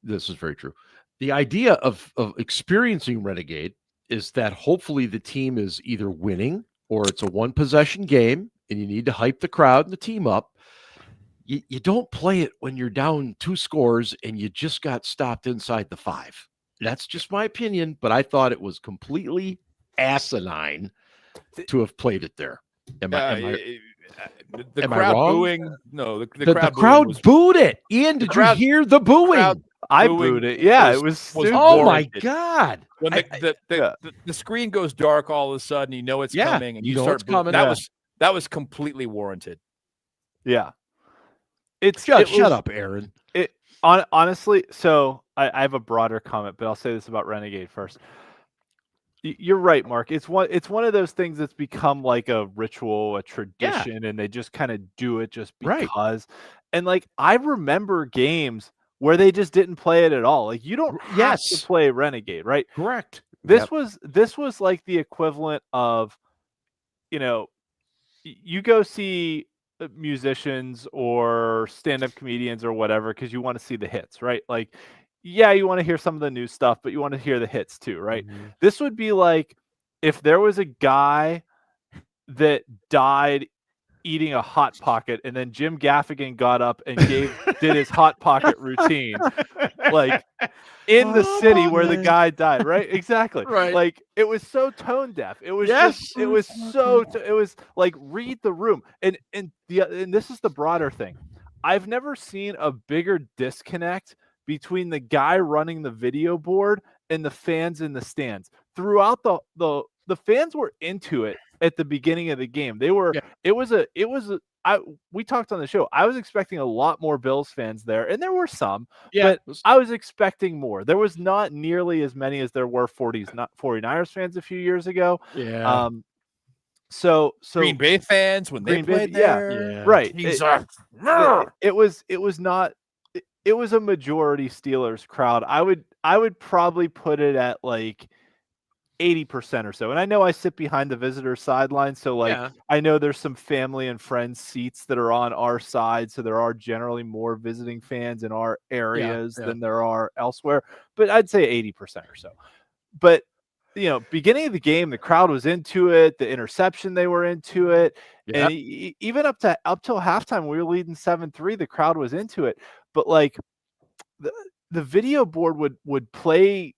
This is very true. The idea of experiencing Renegade is that hopefully the team is either winning or it's a one-possession game, and you need to hype the crowd and the team up. You don't play it when you're down 2 scores and you just got stopped inside the 5. That's just my opinion, but I thought it was completely asinine to have played it there. The crowd booing? No, the crowd booed it. Ian, did you hear the booing? I booed it. Yeah, it was oh my God. When the screen goes dark all of a sudden, you know it's coming, and you know it's coming. That was completely warranted. Yeah. Shut up, Aaron. Honestly, so I have a broader comment, but I'll say this about Renegade first. You're right, Mark. It's one of those things that's become like a ritual, a tradition, and they just kind of do it just because. Right. And like I remember games where they just didn't play it at all. Like you don't have to play Renegade, right? Correct. This was like the equivalent of, you go see musicians or stand-up comedians or whatever because you want to see the hits, right? Like, yeah, you want to hear some of the new stuff, but you want to hear the hits too, right? Mm-hmm. This would be like if there was a guy that died eating a Hot Pocket and then Jim Gaffigan got up and did his Hot Pocket routine like in the city where the guy died, right? Exactly. Right. Like it was so tone deaf. It was it was like read the room. And this is the broader thing. I've never seen a bigger disconnect between the guy running the video board and the fans in the stands. Throughout the fans were into it at the beginning of the game. They were we talked on the show. I was expecting a lot more Bills fans there, and there were some, but I was expecting more. There was not nearly as many as there were 49ers fans a few years ago. Yeah. So Green Bay fans when they played there. Right. It was a majority Steelers crowd. I would probably put it at like 80% or so. And I know I sit behind the visitor sideline, so I know there's some family and friends seats that are on our side, so there are generally more visiting fans in our areas than there are elsewhere, but I'd say 80% or so. But beginning of the game, the crowd was into it, the interception, they were into it. And even up till halftime, we were leading 7-3, the crowd was into it. But like the video board would play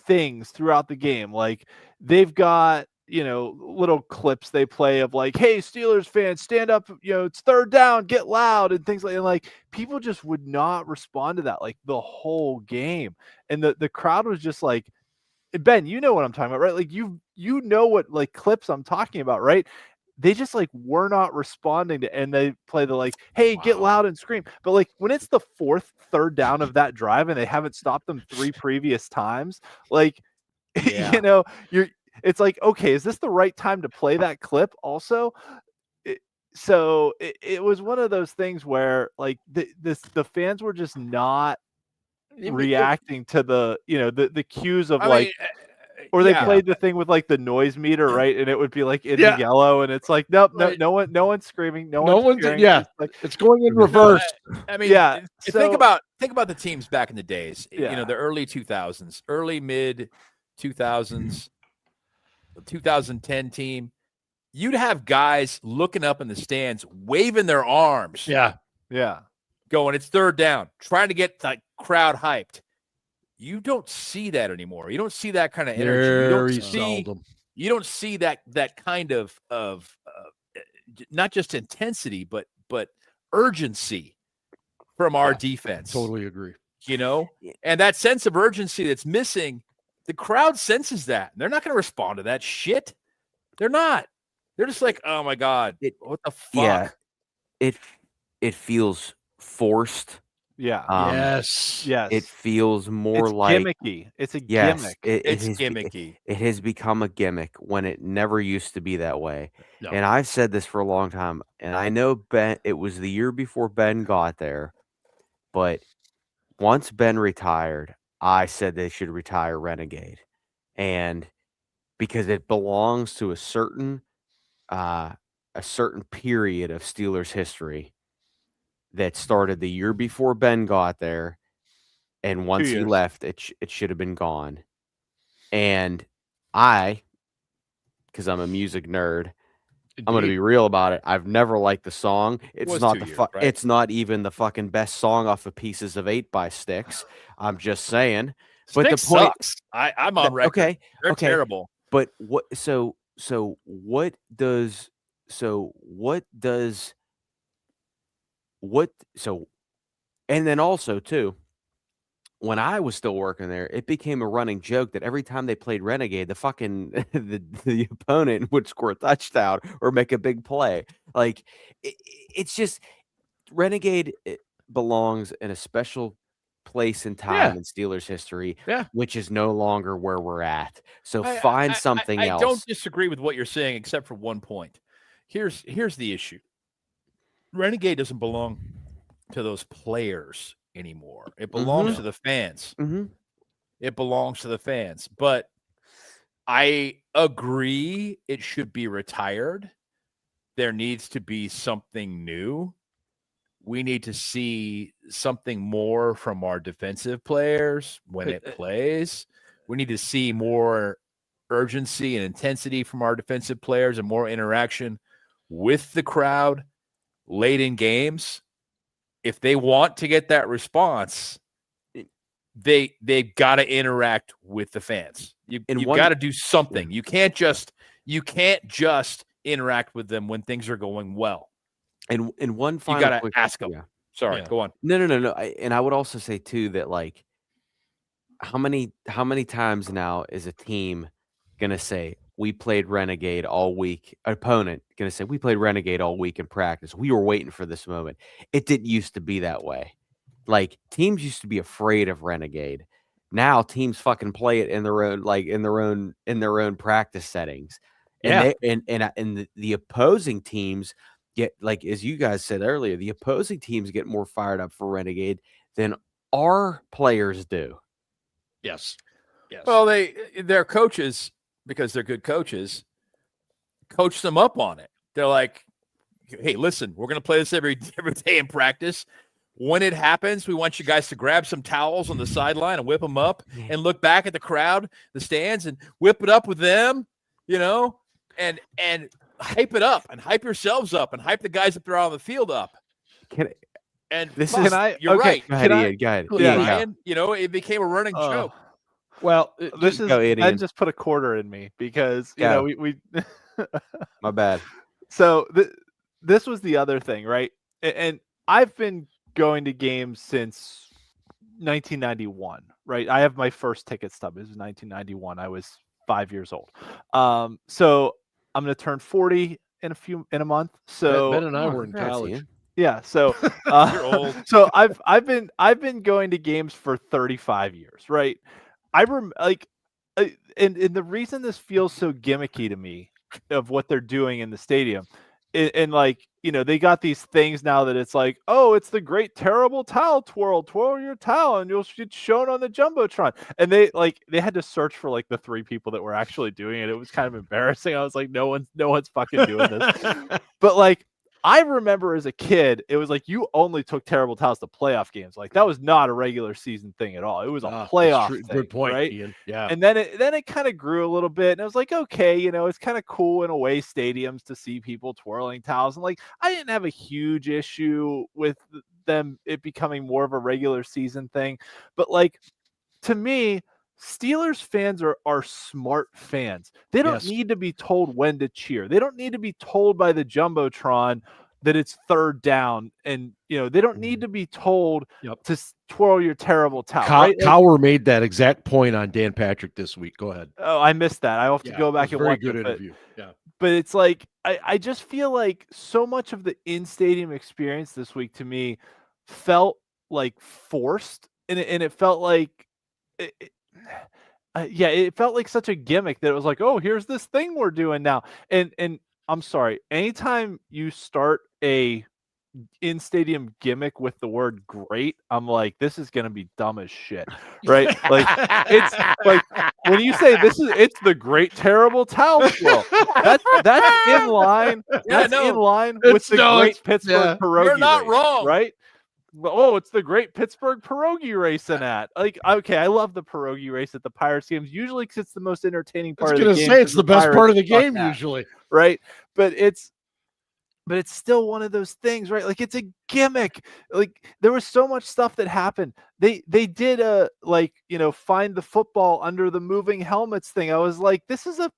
things throughout the game. Like they've got, little clips they play of like, hey, Steelers fans, stand up, it's 3rd down, get loud, and things like that. Like people just would not respond to that like the whole game. And the crowd was just like, Ben, you know what I'm talking about, right? Like you know what like clips I'm talking about, right? They just like were not responding to, and they play the like, hey, get loud and scream. But like when it's the 3rd down of that drive and they haven't stopped them 3 previous times, like, it's like, okay, is this the right time to play that clip also? So it was one of those things where like the fans were just not reacting to the, the cues of or they played the thing with like the noise meter, right? And it would be like in the yellow, and it's like, nope, no one's screaming, no one's it's going in reverse. I mean, think about the teams back in the days, the early 2000s, early mid 2000s, 2010 team. You'd have guys looking up in the stands, waving their arms. Yeah. Going, it's 3rd down, trying to get the crowd hyped. You don't see that anymore. You don't see that kind of energy. You don't see that kind of not just intensity, but urgency from our defense. Totally agree. And that sense of urgency that's missing, the crowd senses that. They're not going to respond to that shit. They're not. They're just like, oh my God, what the fuck? Yeah. It feels forced. Yeah. Yes. It feels more like gimmicky. It's a gimmick. It's gimmicky. It has become a gimmick when it never used to be that way. No. And I've said this for a long time. And I know Ben. It was the year before Ben got there. But once Ben retired, I said they should retire Renegade. And because it belongs to a certain period of Steelers history that started the year before Ben got there. And once he left, it should have been gone. And because I'm a music nerd, Indeed. I'm going to be real about it. I've never liked the song. It's not right? It's not even the fucking best song off of Pieces of 8 by Styx. I'm just saying. But Styx the point, sucks. I'm on record. Okay, they're terrible. But what? So what does? And then also too, when I was still working there, it became a running joke that every time they played Renegade, the fucking the opponent would score a touchdown or make a big play. Like it's just Renegade belongs in a special place and time in Steelers history, which is no longer where we're at. So find something else. I don't disagree with what you're saying, except for one point. Here's the issue. Renegade doesn't belong to those players anymore. It belongs to the fans. It belongs to the fans. But I agree it should be retired. There needs to be something new. We need to see something more from our defensive players when it plays. We need to see more urgency and intensity from our defensive players and more interaction with the crowd late in games. If they want to get that response, they've got to interact with the fans. You've got to do something. You can't just interact with them when things are going well. And one final, you got to ask them. Yeah. Sorry, go on. No. And I would also say too that like, how many times now is a team gonna say we played Renegade all week? An opponent gonna say we played Renegade all week in practice. We were waiting for this moment. It didn't used to be that way. Like teams used to be afraid of Renegade. Now teams fucking play it in their own practice settings. And the opposing teams get, like as you guys said earlier, the opposing teams get more fired up for Renegade than our players do. Yes. Well, their coaches, because they're good coaches, coach them up on it. They're like, hey, listen, we're going to play this every day in practice. When it happens, we want you guys to grab some towels on the sideline and whip them up and look back at the crowd, the stands, and whip it up with them, and hype it up and hype yourselves up and hype the guys up there on the field up. You're right. Go ahead. Ryan, it became a running joke. Well, I just put a quarter in me because we my bad. So this was the other thing, right? And I've been going to games since 1991, right? I have my first ticket stub. It was 1991. I was 5 years old. So I'm going to turn 40 in a month. So Ben and I were in college. Yeah. So you're old. So I've been going to games for 35 years, right? And the reason this feels so gimmicky to me of what they're doing in the stadium, and they got these things now that it's like, oh, it's the great terrible towel twirl your towel and you'll get shown on the Jumbotron. And they had to search for like the 3 people that were actually doing it. It was kind of embarrassing. I was like, no one's fucking doing this. But like, I remember as a kid, it was like you only took terrible towels to playoff games. Like that was not a regular season thing at all. It was a playoff thing. Good point, right? Ian. Yeah. And then it kind of grew a little bit, and I was like, okay, it's kind of cool in away stadiums to see people twirling towels. And like, I didn't have a huge issue with it becoming more of a regular season thing, but like to me, Steelers fans are smart fans. They don't need to be told when to cheer. They don't need to be told by the Jumbotron that it's third down. And, they don't need to be told to twirl your terrible towel. Cower made that exact point on Dan Patrick this week. Go ahead. Oh, I missed that. I have to go back and watch it. Very good interview. Yeah. But it's like, I just feel like so much of the in-stadium experience this week to me felt like forced. And it felt like... it felt like such a gimmick that it was like, oh, here's this thing we're doing now. And I'm sorry, anytime you start a in stadium gimmick with the word great, I'm like, this is gonna be dumb as shit, right? Like it's like when you say it's the great terrible towel swirl. That's in line. In line with the great Pittsburgh pierogi You're not race, wrong, right? Oh, it's the great Pittsburgh pierogi race in that. Like, okay, I love the pierogi race at the Pirates games, usually because it's the most entertaining part of the game. I was going to say, it's the best part of the game, usually. Right? But it's still one of those things, right? Like, it's a gimmick. Like, there was so much stuff that happened. They did find the football under the moving helmets thing. I was like, this is a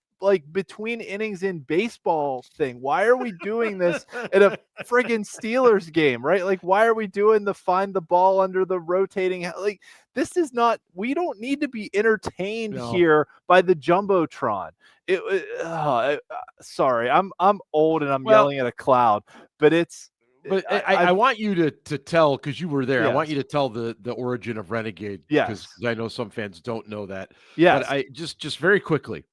between innings in baseball thing. Why are we doing this at a friggin' Steelers game, right? Like, why are we doing the find the ball under the rotating? Like, this is not, we don't need to be entertained here by the Jumbotron. Sorry, I'm old and I'm yelling at a cloud, but it's, but I want you to tell, because you were there. Yes. I want you to tell the origin of Renegade. Because I know some fans don't know that. Yeah. But I just very quickly,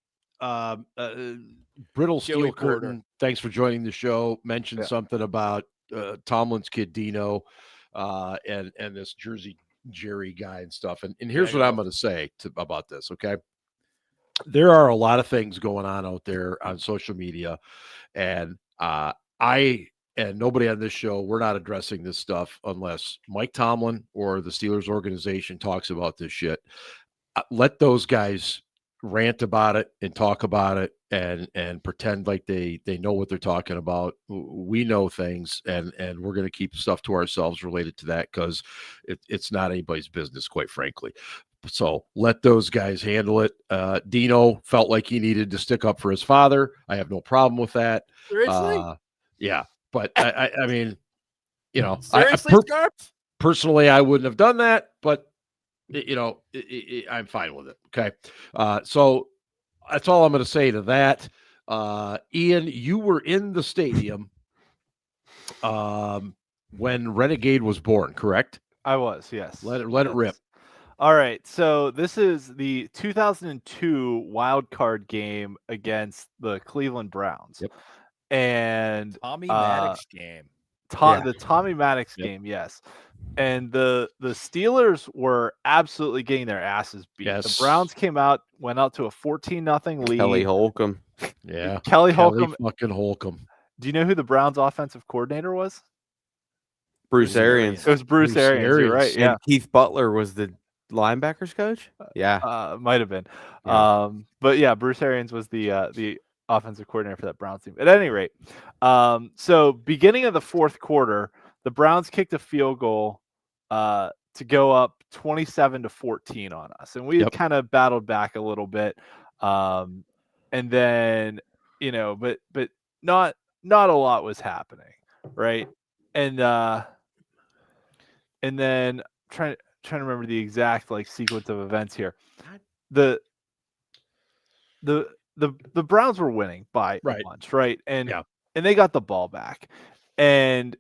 Brittle Steel Curtain, thanks for joining the show, mentioned something about Tomlin's kid Dino and this Jersey Jerry guy and stuff. And here's what I'm going to say about this, okay? There are a lot of things going on out there on social media, and and nobody on this show, we're not addressing this stuff unless Mike Tomlin or the Steelers organization talks about this shit. Let those guys rant about it and talk about it and pretend like they know what they're talking about. We know things, and we're going to keep stuff to ourselves related to that, because it's not anybody's business, quite frankly. So let those guys handle it. Dino felt like he needed to stick up for his father. I have no problem with that. Seriously? Yeah. But I mean, you know, personally, I wouldn't have done that, but I'm fine with it. Okay. So that's all I'm going to say to that. Ian, you were in the stadium when Renegade was born, correct? I was, yes. Let it rip. All right. So this is the 2002 wild card game against the Cleveland Browns. Yep. And Tommy Maddox game. The Tommy Maddox game, yes. And the Steelers were absolutely getting their asses beat. Yes. The Browns went out to a 14-0 lead. Kelly Holcomb. Yeah. Kelly Holcomb. Fucking Holcomb. Do you know who the Browns offensive coordinator was? Bruce Arians. It was Bruce Arians. You're right. Yeah. And Keith Butler was the linebackers coach. Yeah. Might have been. Yeah. But yeah, Bruce Arians was the offensive coordinator for that Browns team. At any rate, so beginning of the fourth quarter, the Browns kicked a field goal to go up 27-14 on us, and we had kind of battled back a little bit, and then but not a lot was happening, right? And then trying to remember the exact sequence of events here. The Browns were winning by a bunch, right? And they got the ball back, and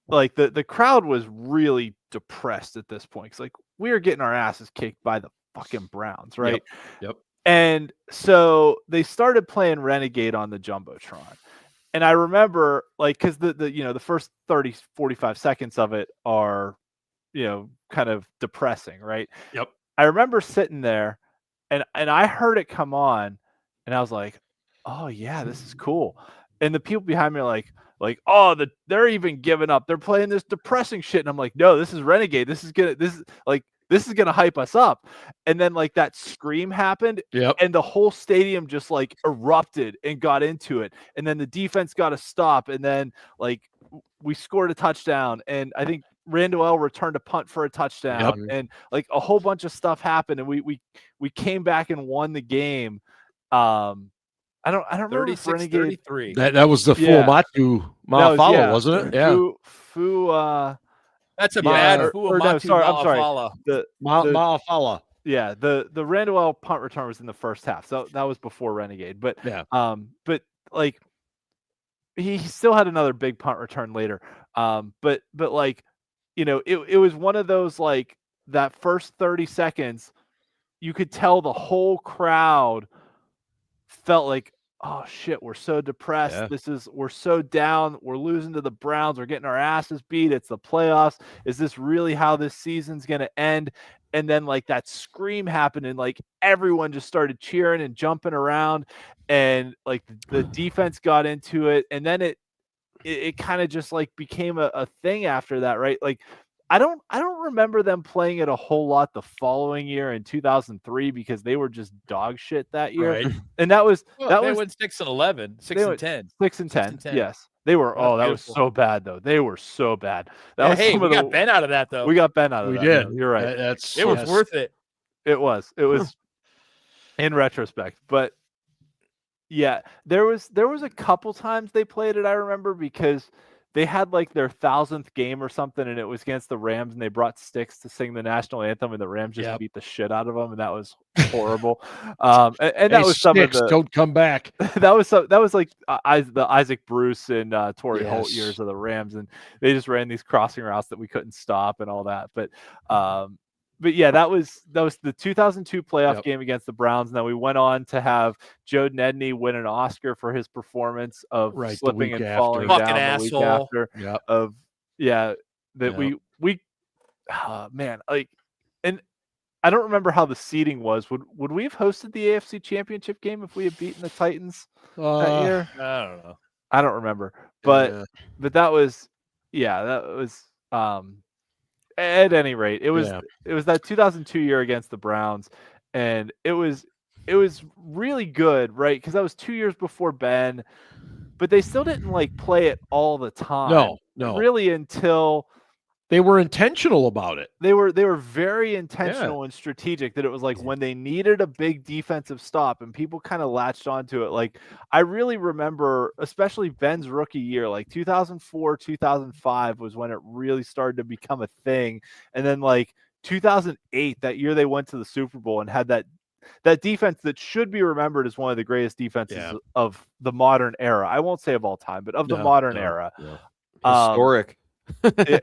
the crowd was really depressed at this point, because we were getting our asses kicked by the fucking Browns, right? Yep. And so they started playing Renegade on the Jumbotron, and I remember because the first 30-45 seconds of it are kind of depressing, right? Yep. I remember sitting there, and I heard it come on. And I was like, oh, yeah, this is cool. And the people behind me are like, oh, they're even giving up. They're playing this depressing shit. And I'm like, no, this is Renegade. This is gonna hype us up. And then that scream happened. Yep. And the whole stadium just erupted and got into it. And then the defense got to stop. And then we scored a touchdown. And I think Randall returned a punt for a touchdown. And a whole bunch of stuff happened. And we came back and won the game. I don't remember 36-33. That was the full Matu Malafala, wasn't it? Yeah. That's a bad I'm sorry. The Malafala. Yeah, the Randall punt return was in the first half, so that was before Renegade. But he still had another big punt return later. But it was one of those that first 30 seconds, you could tell the whole crowd felt like, oh shit, we're so depressed. We're so down. We're losing to the Browns. We're getting our asses beat. It's the playoffs. Is this really how this season's going to end? And then like that scream happened and like everyone just started cheering and jumping around and like the defense got into it. And then it kind of just like became a thing after that, right? Like I don't remember them playing it a whole lot the following year in 2003 because they were just dog shit that year. Right. And they went 6-11, 6-10. 6-10. Yes. They were that was so bad though. They were so bad. We got Ben out of that though. We got Ben out of that. We did. You're right. It was worth it. It was in retrospect. But yeah, there was a couple times they played it, I remember, because they had like their 1,000th game or something, and it was against the Rams, and they brought sticks to sing the national anthem, and the Rams just beat the shit out of them, and that was horrible. And that was some of the don't come back. that was like the Isaac Bruce and Torrey Holt years of the Rams, and they just ran these crossing routes that we couldn't stop and all that. But yeah, that was the 2002 playoff game against the Browns. And then we went on to have Joe Nedney win an Oscar for his performance of slipping and falling down the week after. Man, like, and I don't remember how the seeding was. Would we have hosted the AFC Championship game if we had beaten the Titans that year? I don't know. I don't remember, but that was at any rate, it was that 2002 year against the Browns, and it was really good, right? Because that was 2 years before Ben, but they still didn't like play it all the time. No, really, until they were intentional about it. They were very intentional and strategic. That it was like when they needed a big defensive stop, and people kind of latched onto it. Like I really remember, especially Ben's rookie year, like 2004, 2005 was when it really started to become a thing. And then like 2008, that year they went to the Super Bowl and had that defense that should be remembered as one of the greatest defenses of the modern era. I won't say of all time, but of the modern era. Historic. They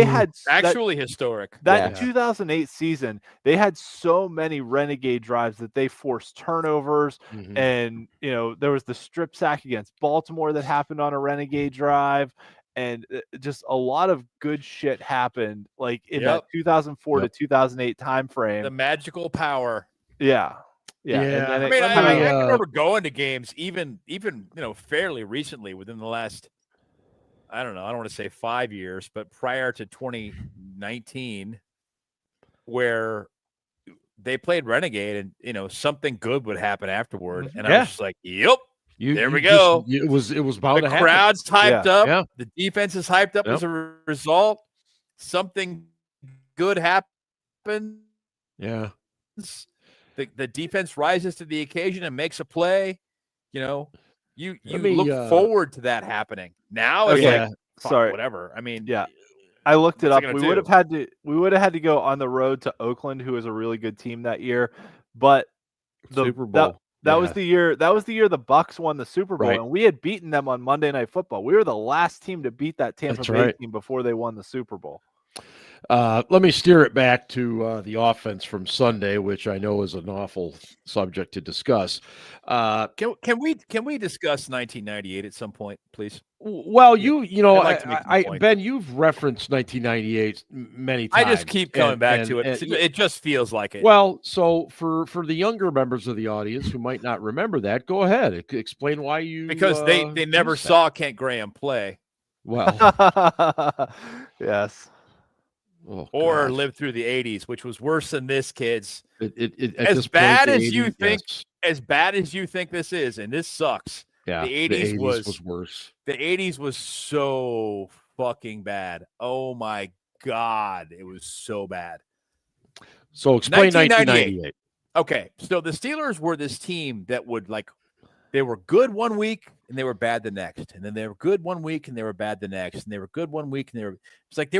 had actually historic. That 2008 season, they had so many renegade drives that they forced turnovers, and there was the strip sack against Baltimore that happened on a renegade drive, and just a lot of good shit happened like in that 2004 to 2008 time frame. The magical power. Yeah. And then I can remember going to games even fairly recently within the last, I don't know, I don't want to say 5 years, but prior to 2019, where they played Renegade and, something good would happen afterward. And I was just like, yep, there we go. It was about to happen. The crowd's hyped up. Yeah. The defense is hyped up as a result. Something good happens. Yeah. The defense rises to the occasion and makes a play. You look forward to that happening. Now it's whatever. I mean, I looked it up. We would have had to go on the road to Oakland, who was a really good team that year. But the Super Bowl. That was the year the Bucs won the Super Bowl, and we had beaten them on Monday Night Football. We were the last team to beat that Tampa Bay team before they won the Super Bowl. Let me steer it back to the offense from Sunday, which I know is an awful subject to discuss. Can we discuss 1998 at some point, please? Well, Ben, you've referenced 1998 many times. I just keep coming back to it. It just feels like it. Well, so for the younger members of the audience who might not remember that, go ahead. Explain why you. Because they never saw Kent Graham play. Well, yes. Oh, or lived through the 80s, which was worse than this, kids. As bad as you think this is, and this sucks. Yeah, the 80s was worse. The 80s was so fucking bad. Oh my God, it was so bad. So explain 1998. Okay, so the Steelers were this team that would they were good one week and they were bad the next, and then they were good one week and they were bad the next, and they were good one week and they were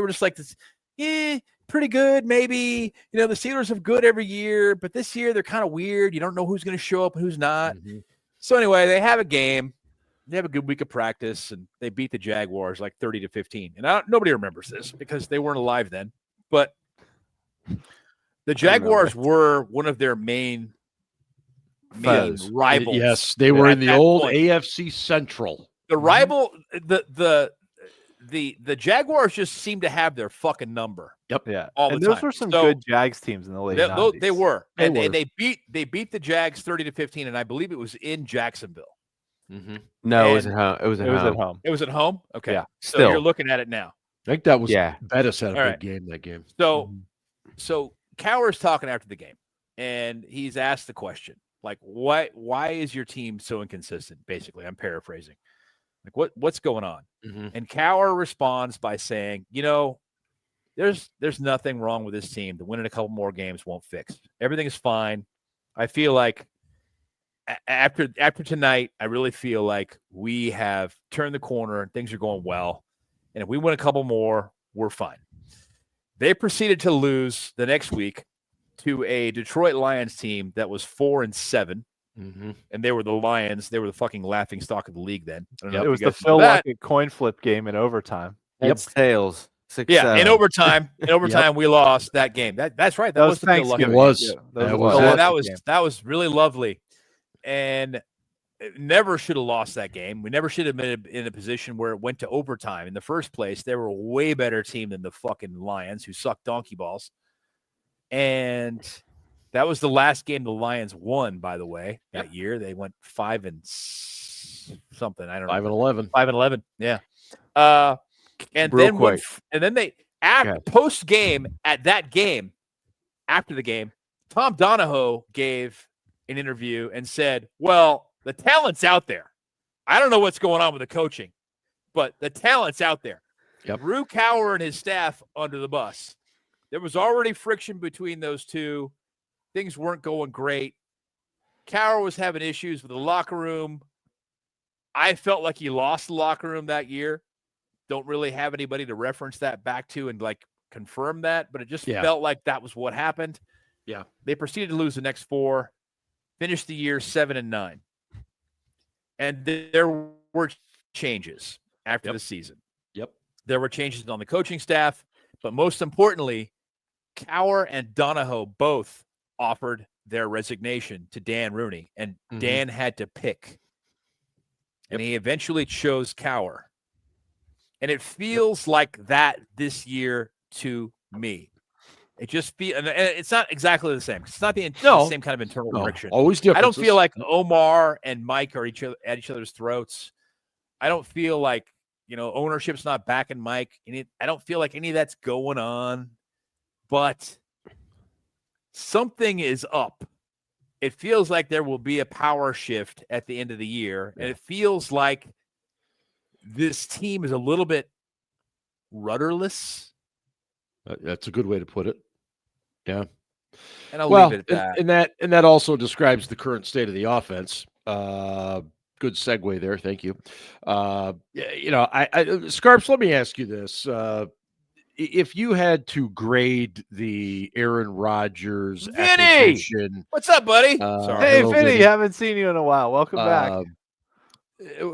just like this. Pretty good, maybe. The Steelers have good every year, but this year they're kind of weird. You don't know who's going to show up and who's not. So anyway, they have a game. They have a good week of practice, and they beat the Jaguars 30-15. And nobody remembers this because they weren't alive then. But the Jaguars were one of their main main rivals. Yes, they were in the old AFC Central. The rival, the Jaguars just seem to have their fucking number. Yep. Yeah. All and the those time. were some good Jags teams in the late 90s. They were. And they beat the Jags 30-15, and I believe it was in Jacksonville. Mm-hmm. No, it was at home. It was at home. It was at home? Okay. Yeah. So you're looking at it now. I think that was Bettis had a big game that game. So Cowher's talking after the game, and he's asked the question, like, why is your team so inconsistent? Basically, I'm paraphrasing. Like, what's going on? Mm-hmm. And Cowher responds by saying, there's nothing wrong with this team. The winning a couple more games won't fix. Everything is fine. I feel like after tonight, I really feel like we have turned the corner and things are going well. And if we win a couple more, we're fine. They proceeded to lose the next week to a Detroit Lions team that was 4-7. Mm-hmm. And they were the Lions. They were the fucking laughing stock of the league then. It was the Phil Luckett coin flip game in overtime. Heads, tails. 6-7. Yeah, in overtime. We lost that game. That's right. That was the Phil Luckett game. That was really lovely. And never should have lost that game. We never should have been in a position where it went to overtime. In the first place, they were a way better team than the fucking Lions, who sucked donkey balls. And that was the last game the Lions won, by the way, that year. They went 5-something. I don't know. 5-11. 5-11. Yeah. And then they post game at that game, after the game, Tom Donahoe gave an interview and said, well, the talent's out there. I don't know what's going on with the coaching, but the talent's out there. Yep. Drew Cowher and his staff under the bus. There was already friction between those two. Things weren't going great. Cowher was having issues with the locker room. I felt like he lost the locker room that year. Don't really have anybody to reference that back to and confirm that, but it just felt like that was what happened. Yeah. They proceeded to lose the next 4, finished the year 7-9. And there were changes after the season. Yep. There were changes on the coaching staff, but most importantly, Cowher and Donahoe both offered their resignation to Dan Rooney, and Dan had to pick. And he eventually chose Cowher. And it feels like that this year to me. It just feels, and it's not exactly the same. It's not the same kind of internal friction. Always different. I don't feel like Omar and Mike are at each other's throats. I don't feel like ownership's not backing Mike. I don't feel like any of that's going on. But something is up. It feels like there will be a power shift at the end of the year, and it feels like this team is a little bit rudderless. That's a good way to put it. Yeah. And I'll leave it at that. And that also describes the current state of the offense. Good segue there. Thank you. Scarps, let me ask you this. If you had to grade the Aaron Rodgers acquisition, what's up, buddy? Hey, Vinny, haven't seen you in a while. Welcome back.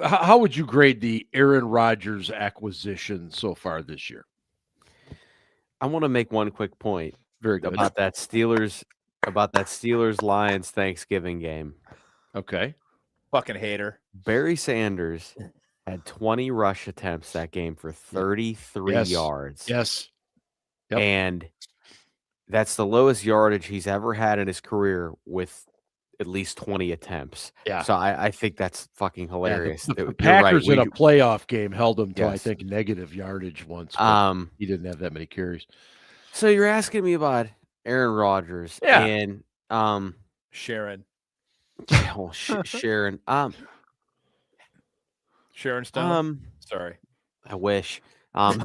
How would you grade the Aaron Rodgers acquisition so far this year? I want to make one quick point. Very good. About that Steelers Lions Thanksgiving game. Okay. Fucking hater. Barry Sanders had 20 rush attempts that game for 33 yards. Yes. Yep. And that's the lowest yardage he's ever had in his career with at least 20 attempps. Yeah. So I think that's fucking hilarious. Yeah, the Packers in a playoff game held him to, I think, negative yardage once. He didn't have that many carries. So you're asking me about Aaron Rodgers and Sharon. Sharon. Sharon Stone. Sorry. I wish. I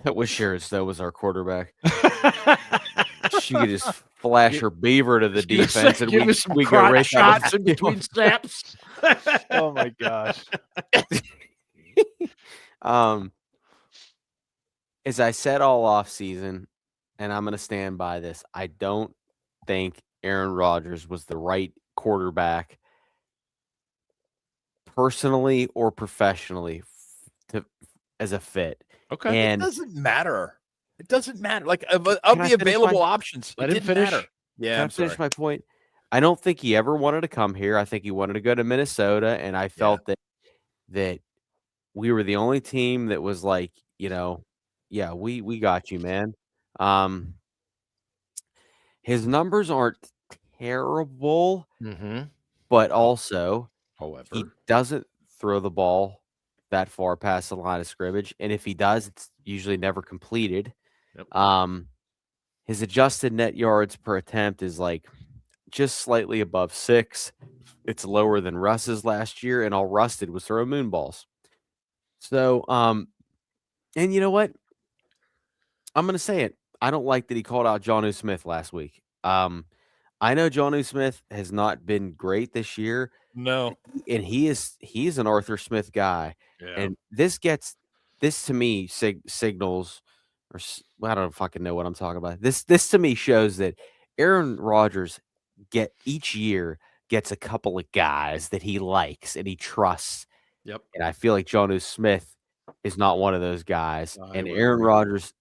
wish Sharon Stone was our quarterback. She could just flash her beaver to the defense and we get right shots in between snaps. Oh my gosh. As I said all off season, and I'm going to stand by this, I don't think Aaron Rodgers was the right quarterback personally or professionally as a fit. Okay. And it doesn't matter. It doesn't matter. Like of the available options, Let him finish. matter. Yeah, Can I finish my point? I don't think he ever wanted to come here. I think he wanted to go to Minnesota, and I felt that we were the only team that was like, yeah, we got you, man. His numbers aren't terrible, but also, however, he doesn't throw the ball that far past the line of scrimmage, and if he does, it's usually never completed. Yep. His adjusted net yards per attempt is like just slightly above 6. It's lower than Russ's last year, and all Russ did was throw moon balls. So, and you know what? I'm going to say it. I don't like that he called out Jonnu Smith last week. I know Jonnu Smith has not been great this year. No. And he's an Arthur Smith guy. Yeah. And this to me signals, or I don't fucking know what I'm talking about. This to me shows that Aaron Rodgers each year gets a couple of guys that he likes and he trusts. Yep. And I feel like Jonnu Smith is not one of those guys. And Aaron Rodgers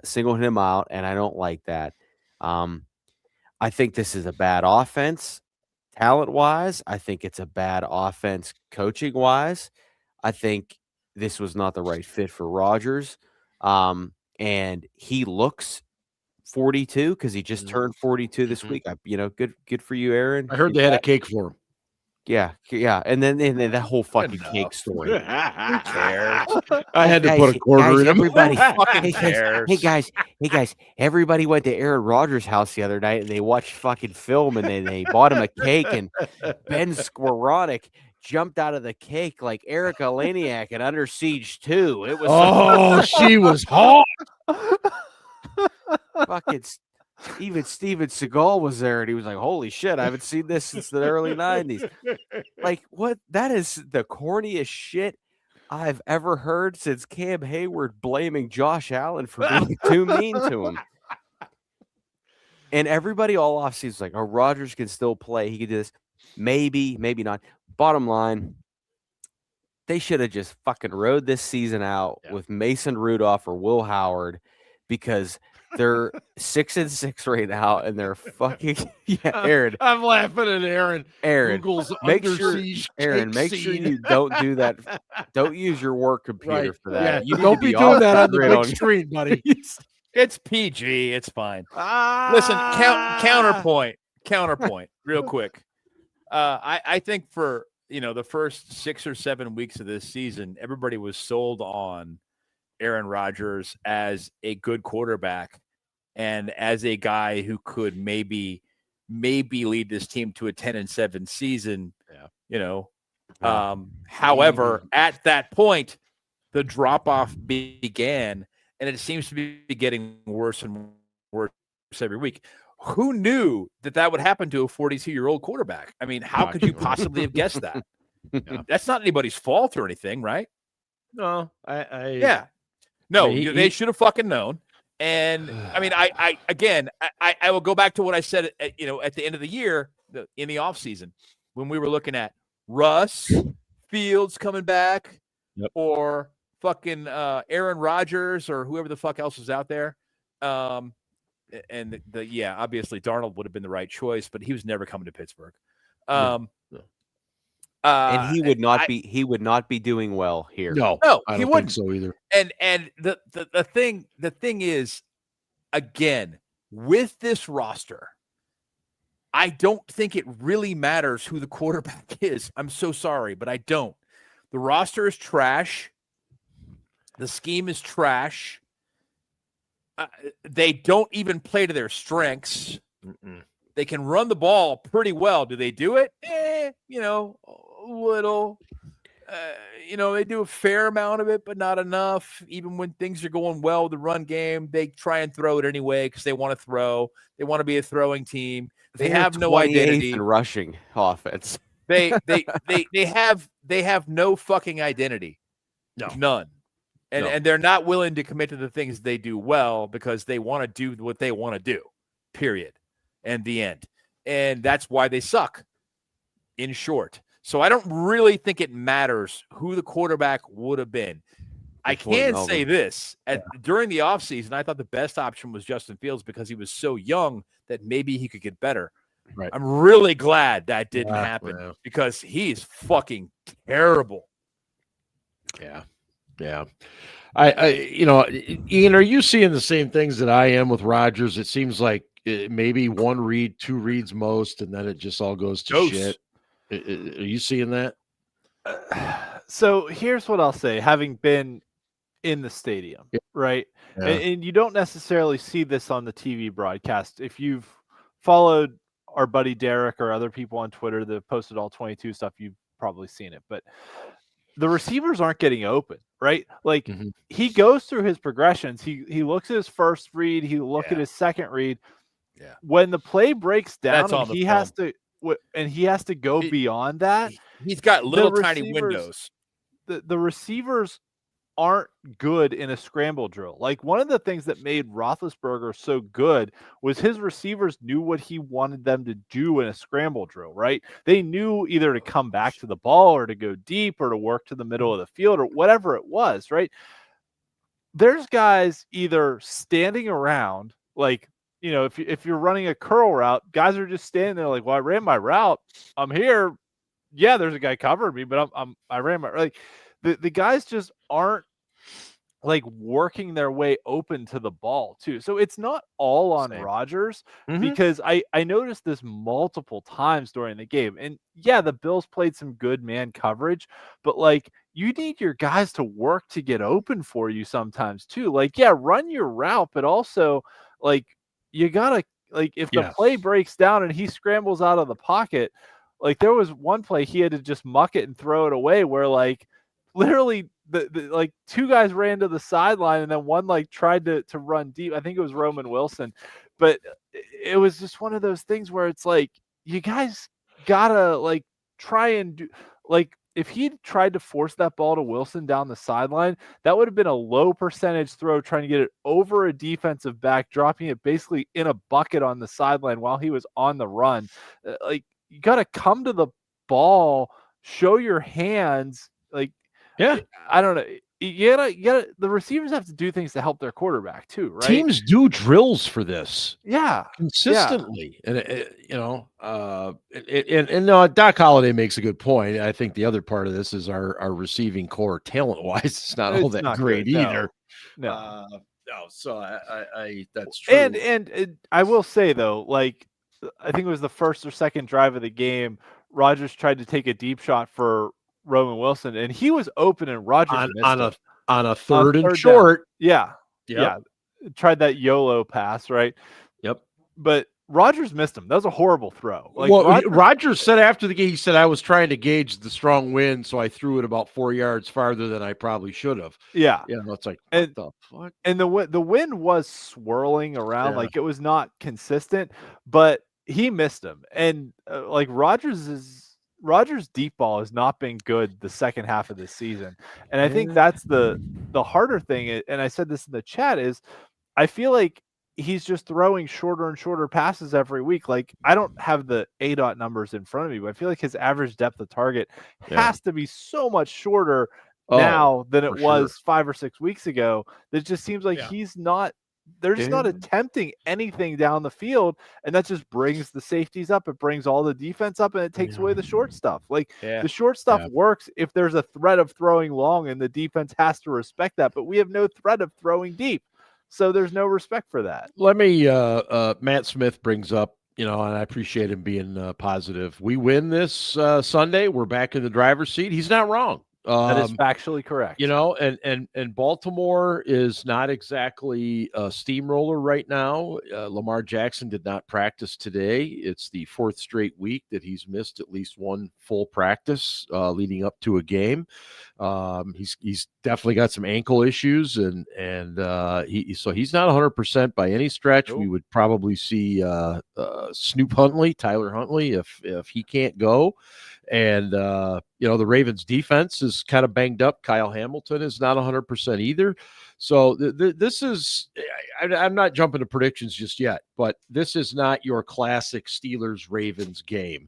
singled him out, and I don't like that. I think this is a bad offense talent-wise. I think it's a bad offense coaching-wise. I think this was not the right fit for Rodgers. And he looks 42 because he just turned 42 this week. Good for you, Aaron. I heard they had a cake for him. Yeah. And then that whole fucking cake story. Who cares? I had to put a quarter in him. Everybody fucking cares. Hey guys, everybody went to Aaron Rodgers' house the other night and they watched fucking film and they bought him a cake, and Ben Skowronek jumped out of the cake like Erica Laniak in Under Siege 2. It was she was hot. Fucking even Steven Seagal was there, and he was like, holy shit, I haven't seen this since the early 90s. Like, what? That is the corniest shit I've ever heard since Cam Hayward blaming Josh Allen for being too mean to him. And everybody all offseason is like, oh, Rodgers can still play. He could do this. Maybe not. Bottom line, they should have just fucking rode this season out with Mason Rudolph or Will Howard, because they're 6-6 right now, and they're fucking Aaron. I'm laughing at Aaron. Google's make sure you don't do that. Don't use your work computer for that. Yeah, you don't be doing that on the big screen, buddy. It's PG. It's fine. Listen, counterpoint, real quick. I think for the first 6 or 7 weeks of this season, everybody was sold on Aaron Rodgers as a good quarterback and as a guy who could maybe lead this team to a 10-7 season. However, at that point, the drop-off began, and it seems to be getting worse and worse every week. Who knew that would happen to a 42-year-old quarterback? I mean, how could you possibly have guessed that? That's not anybody's fault or anything, right? No, they should have fucking known. And I mean, I will go back to what I said, at the end of the year, in the offseason, when we were looking at Russ, Fields coming back, or fucking Aaron Rodgers, or whoever the fuck else was out there. And obviously Darnold would have been the right choice, but he was never coming to Pittsburgh. And he would not be doing well here. No, he wouldn't. think so either. And the thing is, again, with this roster, I don't think it really matters who the quarterback is. I'm so sorry, but I don't. The roster is trash. The scheme is trash. They don't even play to their strengths. They can run the ball pretty well. Do they do it? A little. They do a fair amount of it, but not enough. Even when things are going well with the run game, they try and throw it anyway because they want to throw. They want to be a throwing team. They have no identity in rushing offense. They have no fucking identity. No. None. And they're not willing to commit to the things they do well because they want to do what they want to do, period, and the end. And that's why they suck, in short. So I don't really think it matters who the quarterback would have been. I can say this. During the offseason, I thought the best option was Justin Fields because he was so young that maybe he could get better. Right. I'm really glad that didn't happen because he's fucking terrible. Yeah. Yeah. Ian, are you seeing the same things that I am with Rodgers? It seems like maybe one read, two reads most, and then it just all goes to shit. Are you seeing that? So here's what I'll say, having been in the stadium, right? Yeah. And you don't necessarily see this on the TV broadcast. If you've followed our buddy Derek or other people on Twitter that have posted all 22 stuff, you've probably seen it. But the receivers aren't getting open, right? Like he goes through his progressions. He looks at his first read. He look at his second read. Yeah. When the play breaks down, and he has to go beyond that. He's got little tiny windows. The receivers aren't good in a scramble drill. Like one of the things that made Roethlisberger so good was his receivers knew what he wanted them to do in a scramble drill, right? They knew either to come back to the ball or to go deep or to work to the middle of the field or whatever it was, right? There's guys either standing around, like, you know, if you're running a curl route, guys are just standing there like, well, I ran my route. I'm here. Yeah, there's a guy covering me, but I ran my, like, the guys just aren't like working their way open to the ball too. So it's not all on Rodgers because I noticed this multiple times during the game. And yeah, the Bills played some good man coverage, but like you need your guys to work to get open for you sometimes too. Like, yeah, run your route, but also like you gotta, like, if the play breaks down and he scrambles out of the pocket, like there was one play he had to just muck it and throw it away where like literally the like two guys ran to the sideline and then one like tried to run deep. I think it was Roman Wilson, but it was just one of those things where it's like you guys gotta like try and do, like if he tried to force that ball to Wilson down the sideline, that would have been a low percentage throw trying to get it over a defensive back, dropping it basically in a bucket on the sideline while he was on the run. Like you gotta come to the ball, show your hands, like. Yeah, I don't know. You gotta. The receivers have to do things to help their quarterback too, right? Teams do drills for this, consistently, and Doc Holliday makes a good point. I think the other part of this is our receiving core, talent wise, it's not all that great either. No. So I that's true. And I will say though, like I think it was the first or second drive of the game, Rodgers tried to take a deep shot for Roman Wilson, and he was open, and Rodgers missed on a third and short. Yeah. Tried that YOLO pass, right? Yep. But Rodgers missed him. That was a horrible throw. Like, Rodgers said after the game, he said, I was trying to gauge the strong wind, so I threw it about 4 yards farther than I probably should have. Yeah. It's like, what the fuck? And the wind was swirling around, like it was not consistent, but he missed him. And like Rodgers' deep ball has not been good the second half of this season. And I think that's the harder thing. And I said this in the chat is I feel like he's just throwing shorter and shorter passes every week. Like I don't have the ADOT numbers in front of me, but I feel like his average depth of target has to be so much shorter now than it was 5 or 6 weeks ago. That just seems like they're just not attempting anything down the field, and that just brings the safeties up. It brings all the defense up, and it takes away the short stuff. Like the short stuff works if there's a threat of throwing long, and the defense has to respect that. But we have no threat of throwing deep, so there's no respect for that. Let me. Matt Smith brings up, and I appreciate him being positive. We win this Sunday. We're back in the driver's seat. He's not wrong. That is factually correct. And Baltimore is not exactly a steamroller right now. Lamar Jackson did not practice today. It's the 4th straight week that he's missed at least one full practice leading up to a game. He's definitely got some ankle issues, and so he's not 100% by any stretch. Nope. We would probably see Snoop Huntley, Tyler Huntley, if he can't go. And, the Ravens defense is kind of banged up. Kyle Hamilton is not 100% either. So this is, I'm not jumping to predictions just yet, but this is not your classic Steelers-Ravens game.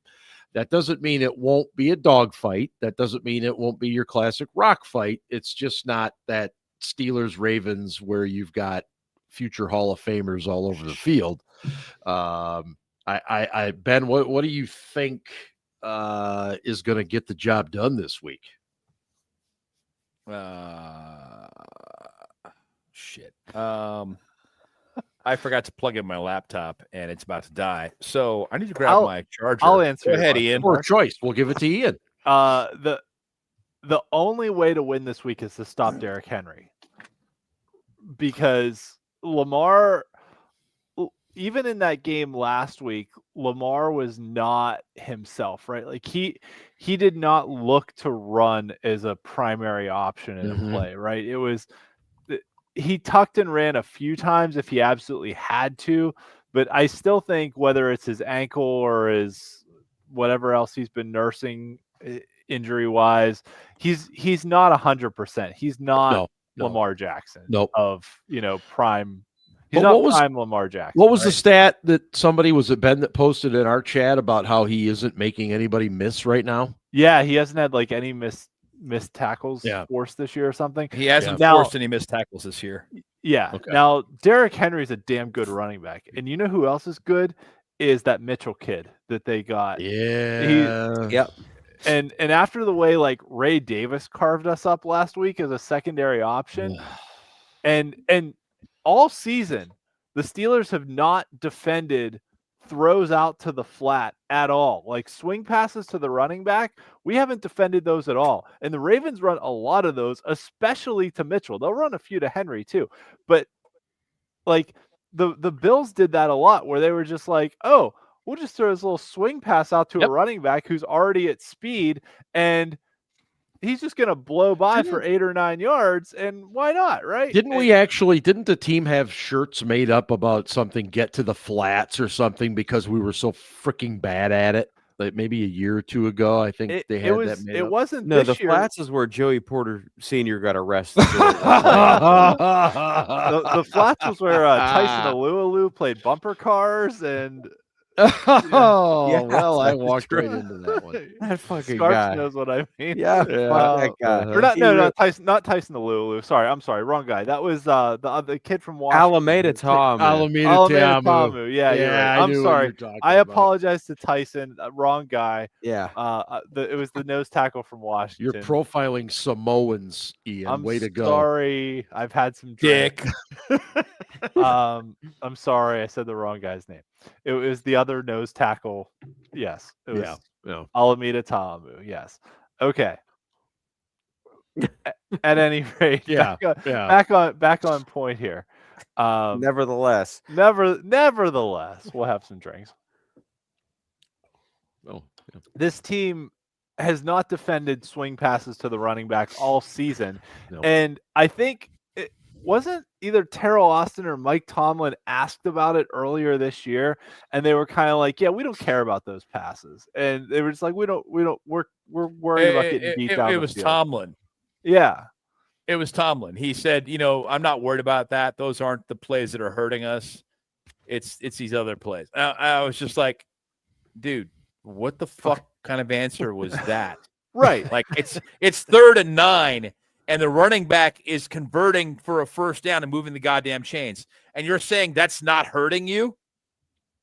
That doesn't mean it won't be a dogfight. That doesn't mean it won't be your classic rock fight. It's just not that Steelers-Ravens where you've got future Hall of Famers all over the field. Ben, what do you think is going to get the job done this week? Shit. I forgot to plug in my laptop and it's about to die. So I need to grab my charger. I'll answer. Go ahead, Ian. Or choice. We'll give it to Ian. The only way to win this week is to stop Derrick Henry. Because Lamar, even in that game last week, Lamar was not himself, right? Like he did not look to run as a primary option in a play, right? It was he tucked and ran a few times if he absolutely had to, but I still think whether it's his ankle or his whatever else he's been nursing injury wise, he's not 100%. He's not Lamar Jackson of prime. He's not prime Lamar Jackson. What was the stat that somebody was it Ben that posted in our chat about how he isn't making anybody miss right now? Yeah, he hasn't had like any missed tackles forced this year or something. He hasn't forced any missed tackles this year. Yeah. Okay. Now Derrick Henry's a damn good running back, and you know who else is good is that Mitchell kid that they got. Yeah. Yep. And after the way like Ray Davis carved us up last week as a secondary option, and all season the Steelers have not defended throws out to the flat at all. Like swing passes to the running back, we haven't defended those at all. And the Ravens run a lot of those, especially to Mitchell. They'll run a few to Henry too. But like the Bills did that a lot where they were just like, oh, we'll just throw this little swing pass out to a running back who's already at speed and he's just going to blow by for 8 or 9 yards, and why not, right? Didn't the team have shirts made up about something, get to the flats or something, because we were so freaking bad at it? Like maybe a year or two ago, I think they had that made up. It wasn't No, this the year. flats is where Joey Porter Sr. got arrested. The flats was where Tyson Alualu played bumper cars and... Well, I walked right into that one. That fucking Scarps guy knows what I mean. Yeah, that guy. Or not Tyson Alualu. I'm sorry, wrong guy. That was the kid from Washington. Alameda Tamu. Yeah, you're right. I'm sorry. I apologize to Tyson. Wrong guy. Yeah. It was the nose tackle from Washington. You're profiling Samoans, Ian. Way to go. Sorry, I've had some dick. I'm sorry, I said the wrong guy's name. It was the other nose tackle. Yes, it was Alameda Tamu. Yes. Okay. At any rate, back on point here. Nevertheless, we'll have some drinks. This team has not defended swing passes to the running back all season, and I think it wasn't either Terrell Austin or Mike Tomlin asked about it earlier this year, and they were kind of like, "Yeah, we don't care about those passes," and they were just like, "We're worried about getting beat down." It was field. Tomlin. Yeah, it was Tomlin. He said, "I'm not worried about that. Those aren't the plays that are hurting us. It's these other plays." I was just like, "Dude, what the fuck kind of answer was that?" Right? Like it's 3rd and 9. And the running back is converting for a first down and moving the goddamn chains. And you're saying that's not hurting you?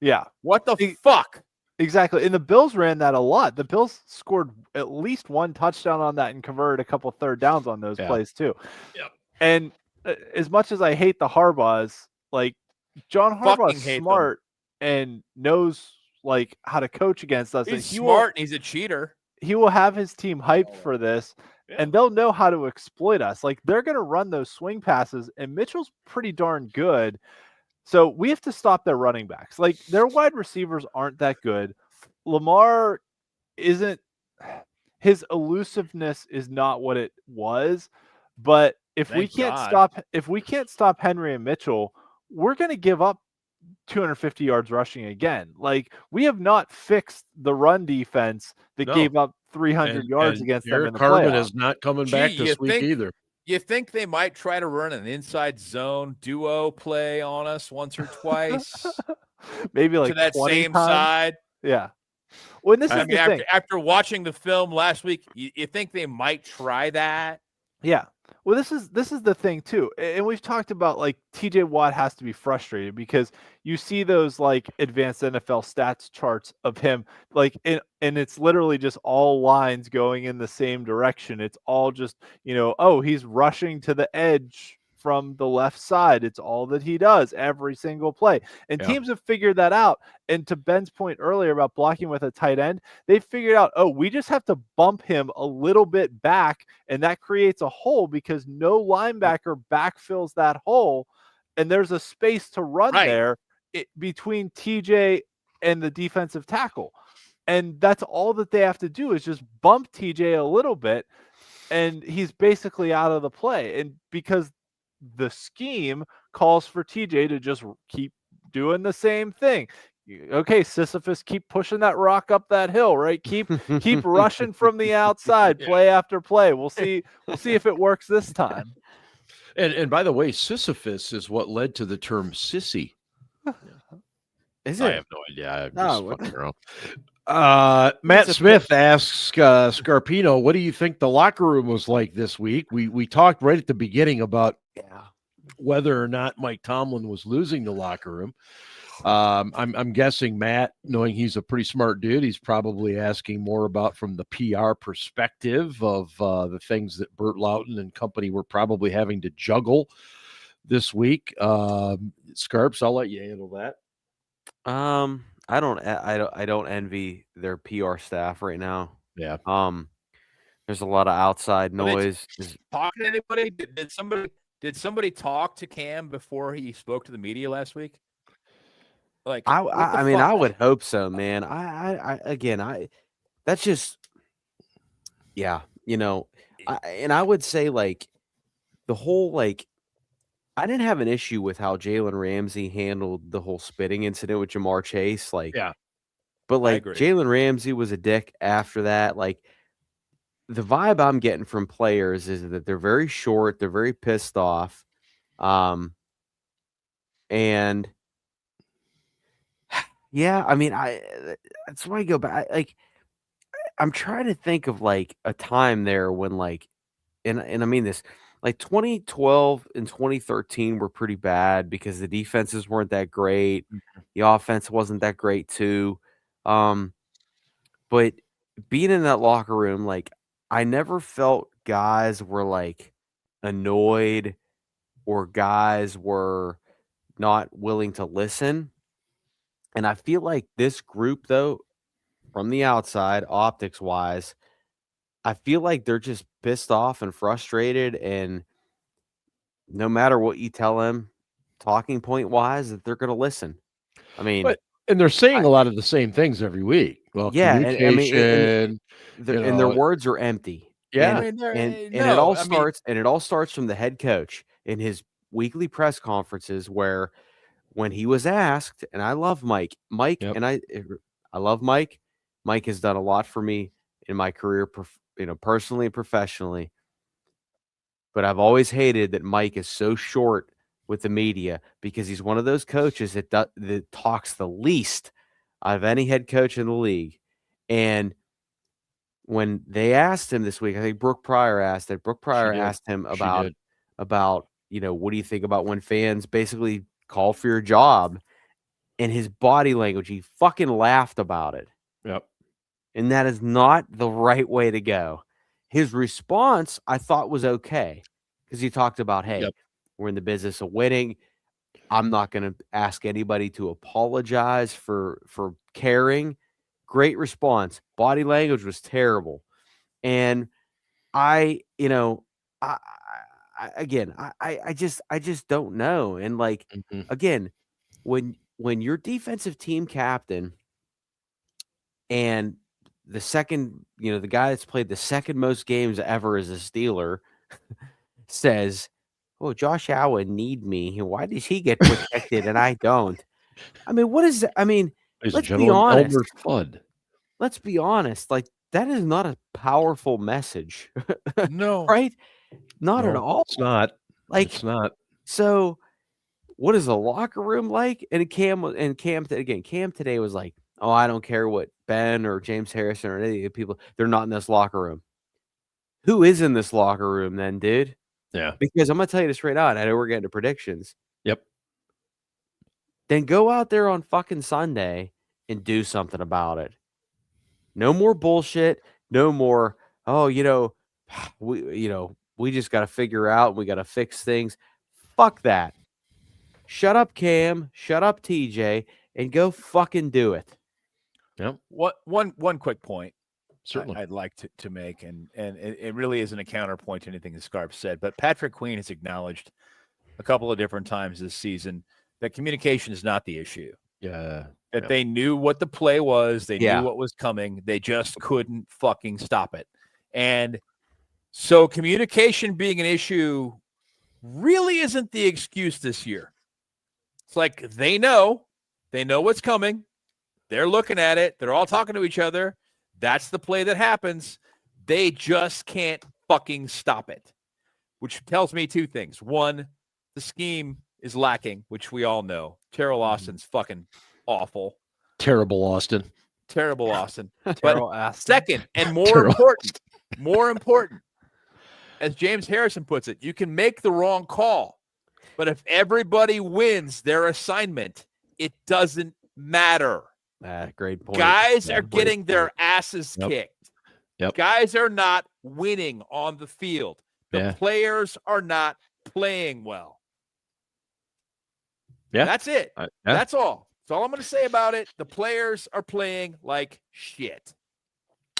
Yeah. What the fuck? Exactly. And the Bills ran that a lot. The Bills scored at least one touchdown on that and converted a couple third downs on those plays too. Yeah. And as much as I hate the Harbaughs, like John Harbaugh's smart and knows like how to coach against us. He's smart and he's a cheater. He will have his team hyped for this. And they'll know how to exploit us. Like they're going to run those swing passes, and Mitchell's pretty darn good. So we have to stop their running backs. Like their wide receivers aren't that good. Lamar isn't. His elusiveness is not what it was. But if we can't stop Henry and Mitchell, we're going to give up 250 yards rushing again. Like we have not fixed the run defense that gave up 300 yards against them in the playoffs. Carmen is not coming back this week either. You think they might try to run an inside zone duo play on us once or twice? Maybe like to that same side. Yeah. Well, this is the thing. After watching the film last week, you think they might try that? Yeah. Well, this is the thing too, and we've talked about like TJ Watt has to be frustrated because you see those like advanced NFL stats charts of him, like and it's literally just all lines going in the same direction. It's all just oh, he's rushing to the edge from the left side. It's all that he does every single play, and teams have figured that out. And to Ben's point earlier about blocking with a tight end, they figured out, oh, we just have to bump him a little bit back, and that creates a hole because no linebacker backfills that hole, and there's a space to run there between TJ and the defensive tackle. And that's all that they have to do is just bump TJ a little bit, and he's basically out of the play. And because the scheme calls for TJ to just keep doing the same thing. Okay, Sisyphus, keep pushing that rock up that hill, right? Keep rushing from the outside, play after play. We'll see if it works this time. And by the way, Sisyphus is what led to the term sissy. Is it? I have no idea. I'm just fucking around. Matt Smith asks Scarpino, what do you think the locker room was like this week? We talked right at the beginning about whether or not Mike Tomlin was losing the locker room. I'm guessing Matt, knowing he's a pretty smart dude, he's probably asking more about from the PR perspective of the things that Burt Loughton and company were probably having to juggle this week. Scarps, I'll let you handle that. I don't envy their PR staff right now. Yeah. There's a lot of outside noise. Talking to anybody? Did somebody talk to Cam before he spoke to the media last week? Like, I mean, I would hope so, man. That's just, and I would say like the whole like. I didn't have an issue with how Jalen Ramsey handled the whole spitting incident with Jamar Chase. But like Jalen Ramsey was a dick after that. Like the vibe I'm getting from players is that they're very short, they're very pissed off. And I mean, that's why I go back. Like, I'm trying to think of like a time there when like, and I mean this, like 2012 and 2013 were pretty bad because the defenses weren't that great. The offense wasn't that great too. But being in that locker room, like I never felt guys were like annoyed or guys were not willing to listen. And I feel like this group, though, from the outside, optics wise, I feel like they're just pissed off and frustrated, and no matter what you tell them, talking point wise, that they're going to listen. I mean, and they're saying a lot of the same things every week. Well, communication, and their words are empty. Yeah, it all starts from the head coach in his weekly press conferences where when he was asked, and I love Mike, and I love Mike. Mike has done a lot for me in my career, personally and professionally. But I've always hated that Mike is so short with the media because he's one of those coaches that talks the least out of any head coach in the league. And when they asked him this week, I think Brooke Pryor asked him about what do you think about when fans basically call for your job? And his body language, he fucking laughed about it. Yep. And that is not the right way to go. His response, I thought, was okay because he talked about, hey, we're in the business of winning. I'm not going to ask anybody to apologize for caring. Great response. Body language was terrible. And I just don't know. And like, again, when your defensive team captain and the second, the guy that's played the second most games ever as a Steeler says, "Oh, Josh Allen need me. Why does he get protected and I don't?" I mean, what is that? I mean, let's be honest. Let's be honest. Like, that is not a powerful message. No. Right? Not at all. It's not. Like, it's not. So what is the locker room like? And Cam today was like, "Oh, I don't care what Ben or James Harrison or any of the people, they're not in this locker room." Who is in this locker room then, dude? Yeah. Because I'm going to tell you this straight out. I know we're getting to predictions. Yep. Then go out there on fucking Sunday and do something about it. No more bullshit. No more, we just got to figure out. We got to fix things. Fuck that. Shut up, Cam. Shut up, TJ, and go fucking do it. Yep. One quick point. Certainly. I'd like to make, and it really isn't a counterpoint to anything that Scarp said, but Patrick Queen has acknowledged a couple of different times this season that communication is not the issue. Yeah. That they knew what the play was. They knew what was coming. They just couldn't fucking stop it. And so communication being an issue really isn't the excuse this year. It's like they know what's coming. They're looking at it. They're all talking to each other. That's the play that happens. They just can't fucking stop it, which tells me two things. One, the scheme is lacking, which we all know. Terrell Austin's fucking awful. Terrible Austin. But second, and more important, as James Harrison puts it, you can make the wrong call, but if everybody wins their assignment, it doesn't matter. Great point. Guys are getting their asses kicked. Yep. Guys are not winning on the field. The players are not playing well. Yeah. That's it. That's all. That's all I'm going to say about it. The players are playing like shit.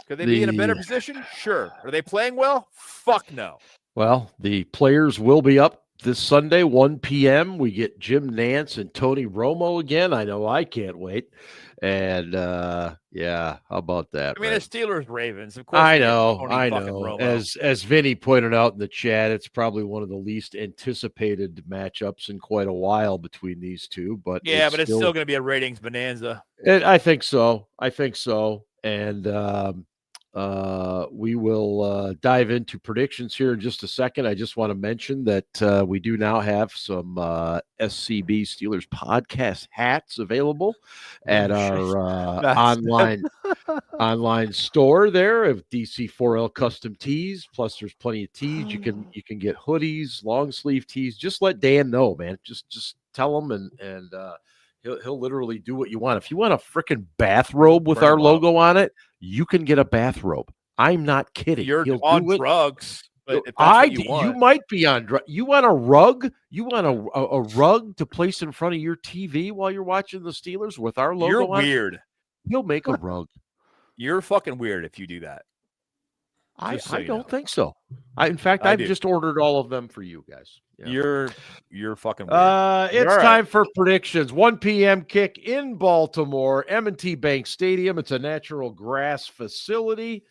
Could they be in a better position? Sure. Are they playing well? Fuck no. Well, the players will be up this Sunday, 1 p.m. We get Jim Nance and Tony Romo again. I know I can't wait. And, how about that? I mean, right? the Steelers-Ravens, of course. I know. Romo. As Vinny pointed out in the chat, it's probably one of the least anticipated matchups in quite a while between these two. But it's still going to be a ratings bonanza. I think so. And we will dive into predictions here in just a second. I just want to mention that we do now have some SCB Steelers Podcast hats available at our online store there of DC4L custom tees. Plus, there's plenty of tees. You can get hoodies, long sleeve tees. Just let Dan know, man. Just tell him and he'll literally do what you want. If you want a freaking bathrobe with our logo on it, you can get a bathrobe. I'm not kidding. You're on drugs. But you might be on drugs. You want a rug? You want a rug to place in front of your TV while you're watching the Steelers with our logo You're on weird. it? He'll make a rug. You're fucking weird if you do that. I don't think so. I've just ordered all of them for you guys. Yeah. You're fucking weird. It's time for predictions. 1 p.m. kick in Baltimore, M&T Bank Stadium. It's a natural grass facility.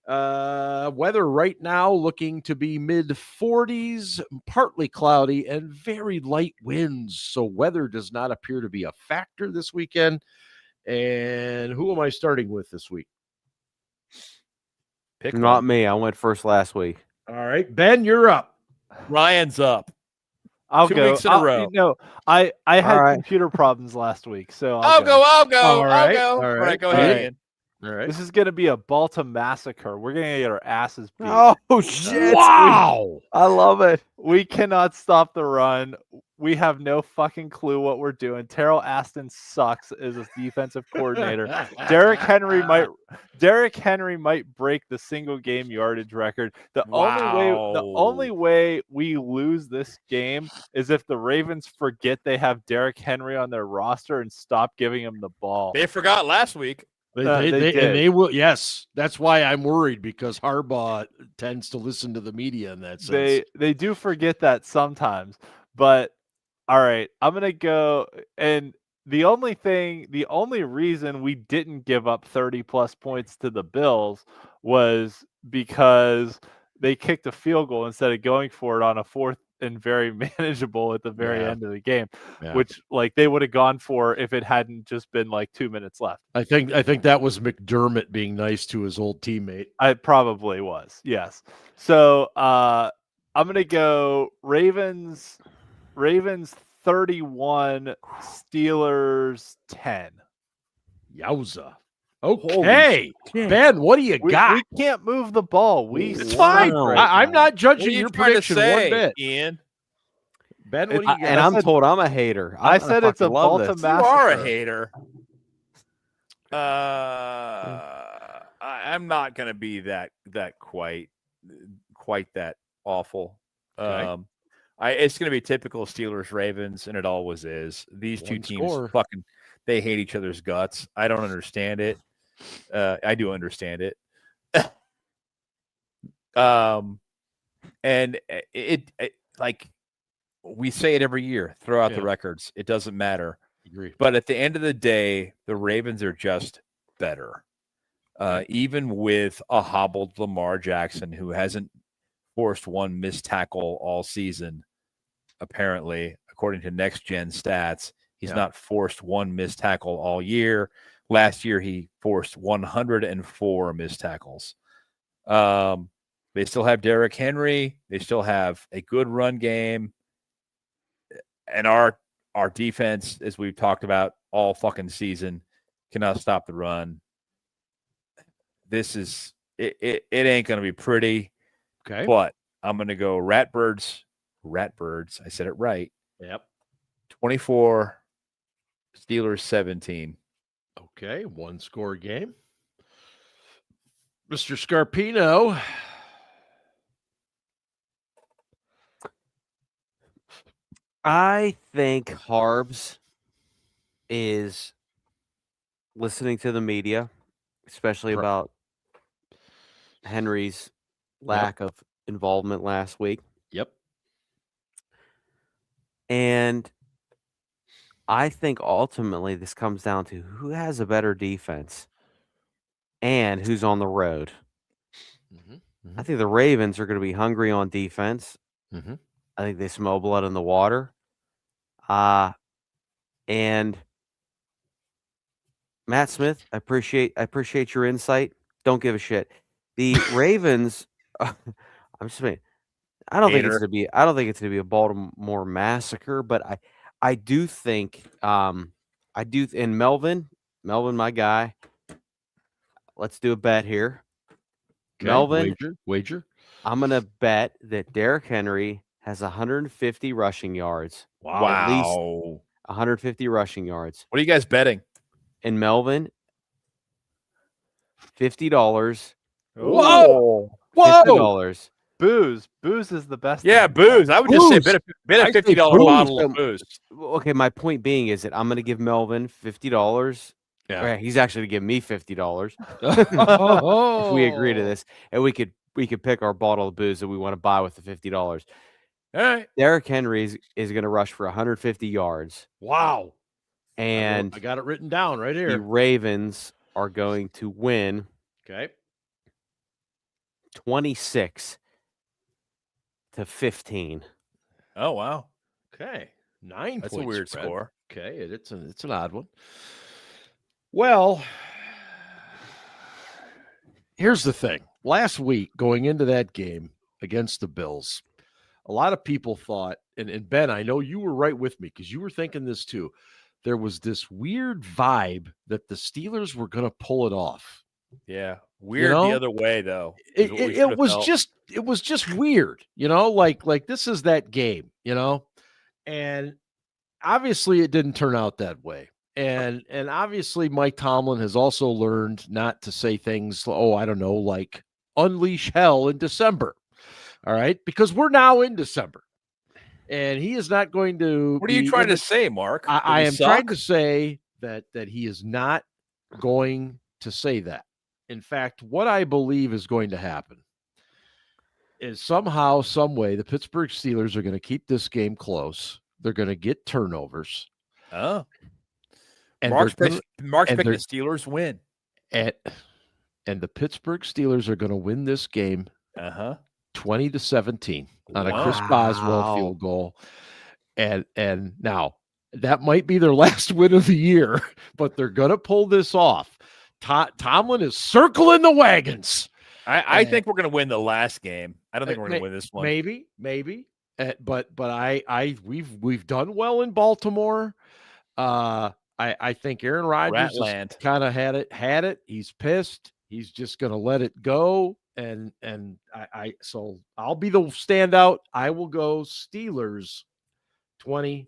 Weather right now looking to be mid-40s, partly cloudy, and very light winds. So weather does not appear to be a factor this weekend. And who am I starting with this week? Not me. I went first last week. All right, Ben, you're up. Ryan's up. I'll 2 go. weeks in a row. I had computer problems last week, so I'll go. All right. All right, go ahead, Ian. All right. This is going to be a Baltimore massacre. We're going to get our asses beat. Oh, shit. Wow. I love it. We cannot stop the run. We have no fucking clue what we're doing. Terrell Aston sucks as a defensive coordinator. Derrick Henry might break the single game yardage record. The only way we lose this game is if the Ravens forget they have Derrick Henry on their roster and stop giving him the ball. They forgot last week. They will. Yes, that's why I'm worried, because Harbaugh tends to listen to the media in that sense. They do forget that sometimes, but all right, I'm gonna go. And the only reason we didn't give up 30 plus points to the Bills was because they kicked a field goal instead of going for it on a fourth and very manageable at the very end of the game, which they would have gone for if it hadn't just been 2 minutes left. I think that was McDermott being nice to his old teammate. It probably was. Yes. So I'm going to go Ravens 31, Steelers 10. Yowza. Okay, Ben, what do you got? We can't move the ball. It's fine. I'm not judging your prediction one bit. Ian? Ben, what do you got? And I'm told I'm a hater. I said it's a Baltimore massacre. You are a hater. I'm not going to be that quite that awful. Okay. It's going to be typical Steelers Ravens, and it always is. These two teams they hate each other's guts. I don't understand it. I do understand it. And it like we say it every year, throw out the records. It doesn't matter. Agree. But at the end of the day, the Ravens are just better. Even with a hobbled Lamar Jackson, who hasn't forced one missed tackle all season, apparently, according to Next Gen Stats, he's not forced one missed tackle all year. Last year, he forced 104 missed tackles. They still have Derrick Henry. They still have a good run game. And our defense, as we've talked about all fucking season, cannot stop the run. This is it ain't going to be pretty. Okay. But I'm going to go Ratbirds. I said it right. Yep. 24, Steelers 17. Okay, 1-score game. Mr. Scarpino. I think Harbs is listening to the media, especially about Henry's lack of involvement last week. Yep. And I think ultimately this comes down to who has a better defense and who's on the road. Mm-hmm. Mm-hmm. I think the Ravens are going to be hungry on defense. Mm-hmm. I think they smell blood in the water. And Matt Smith, I appreciate your insight. Don't give a shit. The Ravens, I'm just saying, I don't think it's going to be a Baltimore massacre, but I do think and Melvin, my guy. Let's do a bet here. Okay, Melvin, wager. I'm going to bet that Derrick Henry has 150 rushing yards. Wow. At least 150 rushing yards. What are you guys betting? And Melvin, $50. Whoa. $50. Booze is the best. Yeah, booze. I would just say bet a $50 bottle of booze. Okay, my point being is that I'm going to give Melvin $50. Yeah. Okay, he's actually going to give me $50 if we agree to this, and we could pick our bottle of booze that we want to buy with the $50. All right. Derrick Henry is going to rush for 150 yards. Wow. And I got it written down right here. The Ravens are going to win. Okay. 26-15. Oh, wow. Okay. 9 That's points. a weird spread. score. Okay. It's an odd one. Well, here's the thing. Last week, going into that game against the Bills, a lot of people thought, and Ben, I know you were right with me because you were thinking this too. There was this weird vibe that the Steelers were going to pull it off. Yeah. Weird the other way, though. It was just weird, like this is that game, and obviously it didn't turn out that way. And obviously Mike Tomlin has also learned not to say things, like unleash hell in December. All right. Because we're now in December and he is not going to. What are you trying to say, Mark? I am trying to say that he is not going to say that. In fact, what I believe is going to happen is somehow, some way, the Pittsburgh Steelers are going to keep this game close. They're going to get turnovers. Oh. And Mark's picking the Steelers win. And the Pittsburgh Steelers are going to win this game 20-17 on a Chris Boswell field goal. And now that might be their last win of the year, but they're going to pull this off. Tomlin is circling the wagons. I think we're going to win the last game. I don't think we're going to win this one. Maybe. But we've done well in Baltimore. I think Aaron Rodgers kind of had it. He's pissed. He's just going to let it go. And so I'll be the standout. I will go Steelers 20-17.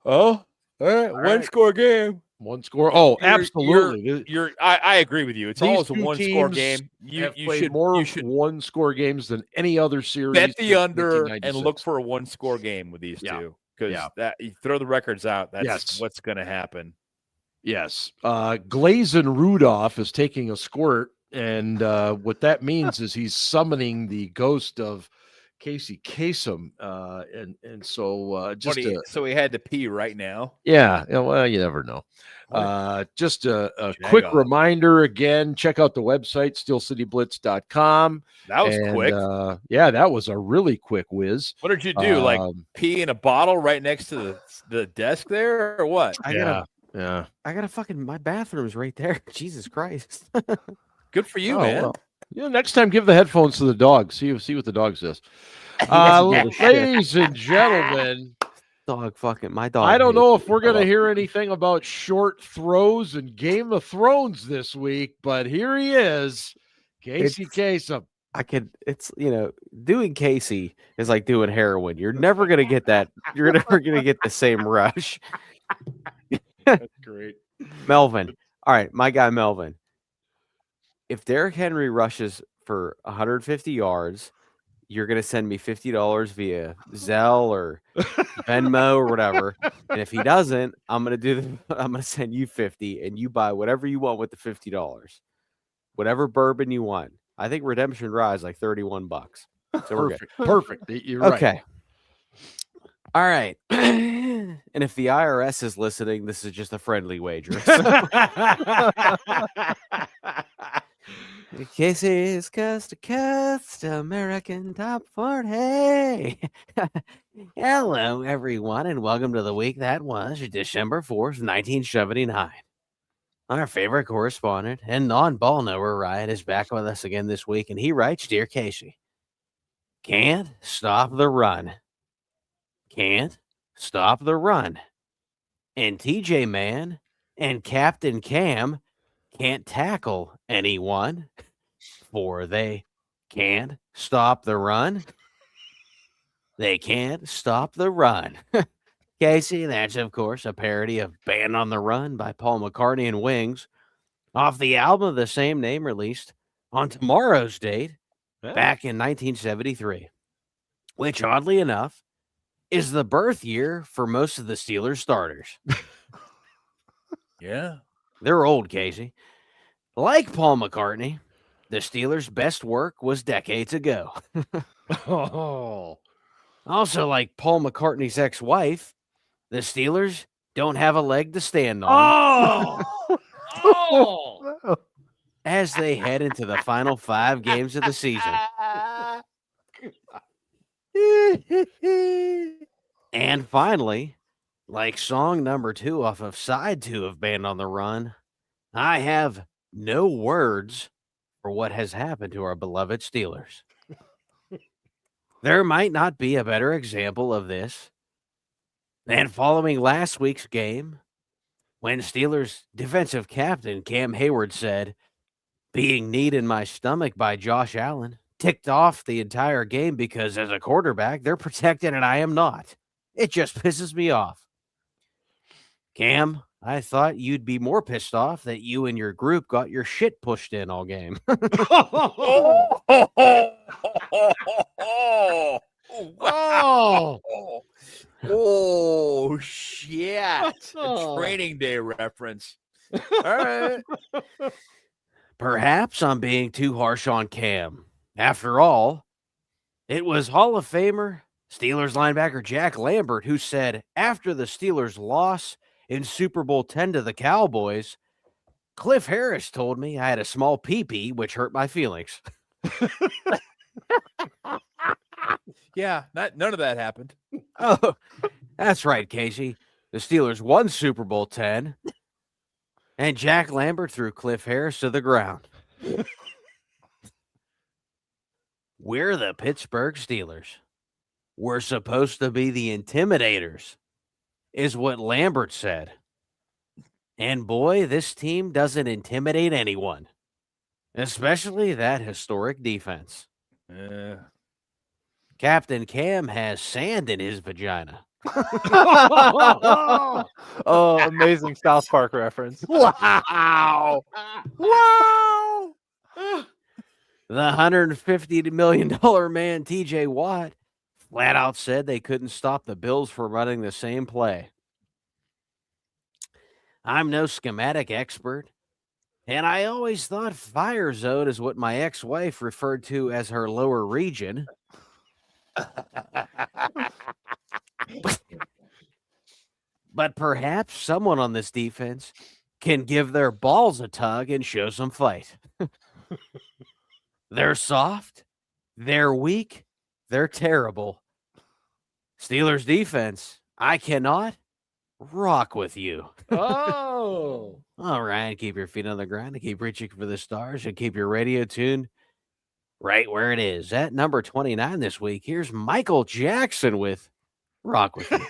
Oh, all right. Score game. One score. Oh, absolutely. I agree with you. It's always a one-score game. You should one score games than any other series. Bet the under and look for a one-score game with these two, because you throw the records out. That's what's going to happen. Yes. Glazin Rudolph is taking a squirt, and what that means is he's summoning the ghost of Casey Kasem, and so so he had to pee right now. Yeah, well, you never know. Just a quick reminder again, check out the website, steelcityblitz.com. That was quick. That was a really quick whiz. What did you do? Like pee in a bottle right next to the desk there, or what? I gotta fucking, my bathroom's right there. Jesus Christ. Good for you, man. Well. Next time, give the headphones to the dog. See what the dog says. Ladies and gentlemen, my dog. I don't know if we're gonna hear anything about short throws and Game of Thrones this week, but here he is, Casey Kasem. Doing Casey is like doing heroin. You're never gonna get that. You're never gonna get the same rush. That's great, Melvin. All right, my guy Melvin. If Derrick Henry rushes for 150 yards, you're going to send me $50 via Zelle or Venmo or whatever. And if he doesn't, I'm going to send you 50, and you buy whatever you want with the $50. Whatever bourbon you want. I think Redemption Rye is like $31. So we're good. Perfect. You're right. Okay. All right. And if the IRS is listening, this is just a friendly wager. Casey's Coast to Coast American Top 40. Hello, everyone, and welcome to the week that was December 4th, 1979. Our favorite correspondent and non-ball knower, Ryan, is back with us again this week, and he writes, Dear Casey, can't stop the run. Can't stop the run. And TJ Man and Captain Cam can't tackle anyone, for they can't stop the run. They can't stop the run. Casey, that's, of course, a parody of Band on the Run by Paul McCartney and Wings, off the album of the same name released on tomorrow's date back in 1973, which, oddly enough, is the birth year for most of the Steelers starters. Yeah. They're old, Casey. Like Paul McCartney, the Steelers' best work was decades ago. Also, like Paul McCartney's ex-wife, the Steelers don't have a leg to stand on. As they head into the final 5 games of the season. And finally, like song number 2 off of side 2 of Band on the Run, I have no words for what has happened to our beloved Steelers. There might not be a better example of this than following last week's game, when Steelers defensive captain Cam Hayward said, being kneed in my stomach by Josh Allen ticked off the entire game because as a quarterback, they're protected and I am not. It just pisses me off. Cam, I thought you'd be more pissed off that you and your group got your shit pushed in all game. Oh, shit. A training day reference. All right. Perhaps I'm being too harsh on Cam. After all, it was Hall of Famer Steelers linebacker Jack Lambert who said after the Steelers' loss in Super Bowl 10 to the Cowboys, Cliff Harris told me I had a small pee-pee, which hurt my feelings. Yeah, none of that happened. Oh, that's right, Casey. The Steelers won Super Bowl 10, and Jack Lambert threw Cliff Harris to the ground. We're the Pittsburgh Steelers. We're supposed to be the intimidators, is what Lambert said. And boy, this team doesn't intimidate anyone, especially that historic defense. Captain Cam has sand in his vagina. Oh, amazing South Park reference. Wow. Wow. The $150 million man, TJ Watt, flat out said they couldn't stop the Bills from running the same play. I'm no schematic expert, and I always thought fire zone is what my ex-wife referred to as her lower region. But perhaps someone on this defense can give their balls a tug and show some fight. They're soft, they're weak, they're terrible. Steelers defense, I cannot rock with you. Oh. All right, keep your feet on the ground and keep reaching for the stars and keep your radio tuned right where it is. At number 29 this week, here's Michael Jackson with Rock With You.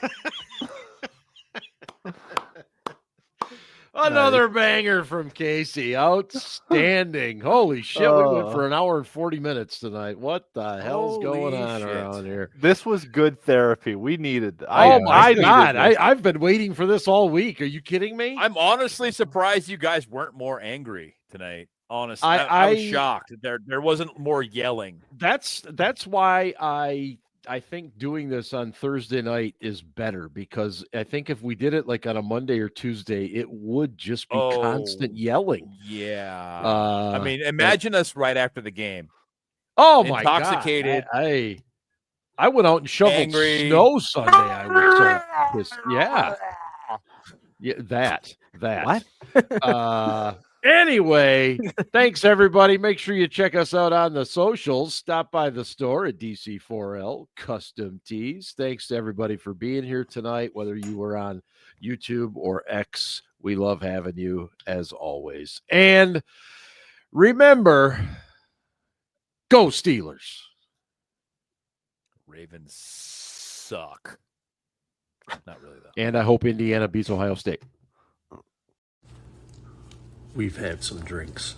Another banger from Casey. Outstanding. Holy shit. We went for an hour and 40 minutes tonight. What the hell's going on around here? This was good therapy. We needed that. Oh my God. I've been waiting for this all week. Are you kidding me? I'm honestly surprised you guys weren't more angry tonight. Honestly, I was shocked. There wasn't more yelling. That's why I think doing this on Thursday night is better, because I think if we did it like on a Monday or Tuesday, it would just be constant yelling. Yeah. I mean, imagine us right after the game. Oh my intoxicated. God. I went out and shoveled snow Sunday. I was so pissed. Yeah. Yeah, that. What? Anyway, thanks everybody. Make sure you check us out on the socials. Stop by the store at DC4L Custom Tees. Thanks to everybody for being here tonight, whether you were on YouTube or X. We love having you as always. And remember, go Steelers. Ravens suck. Not really, though. And I hope Indiana beats Ohio State. We've had some drinks.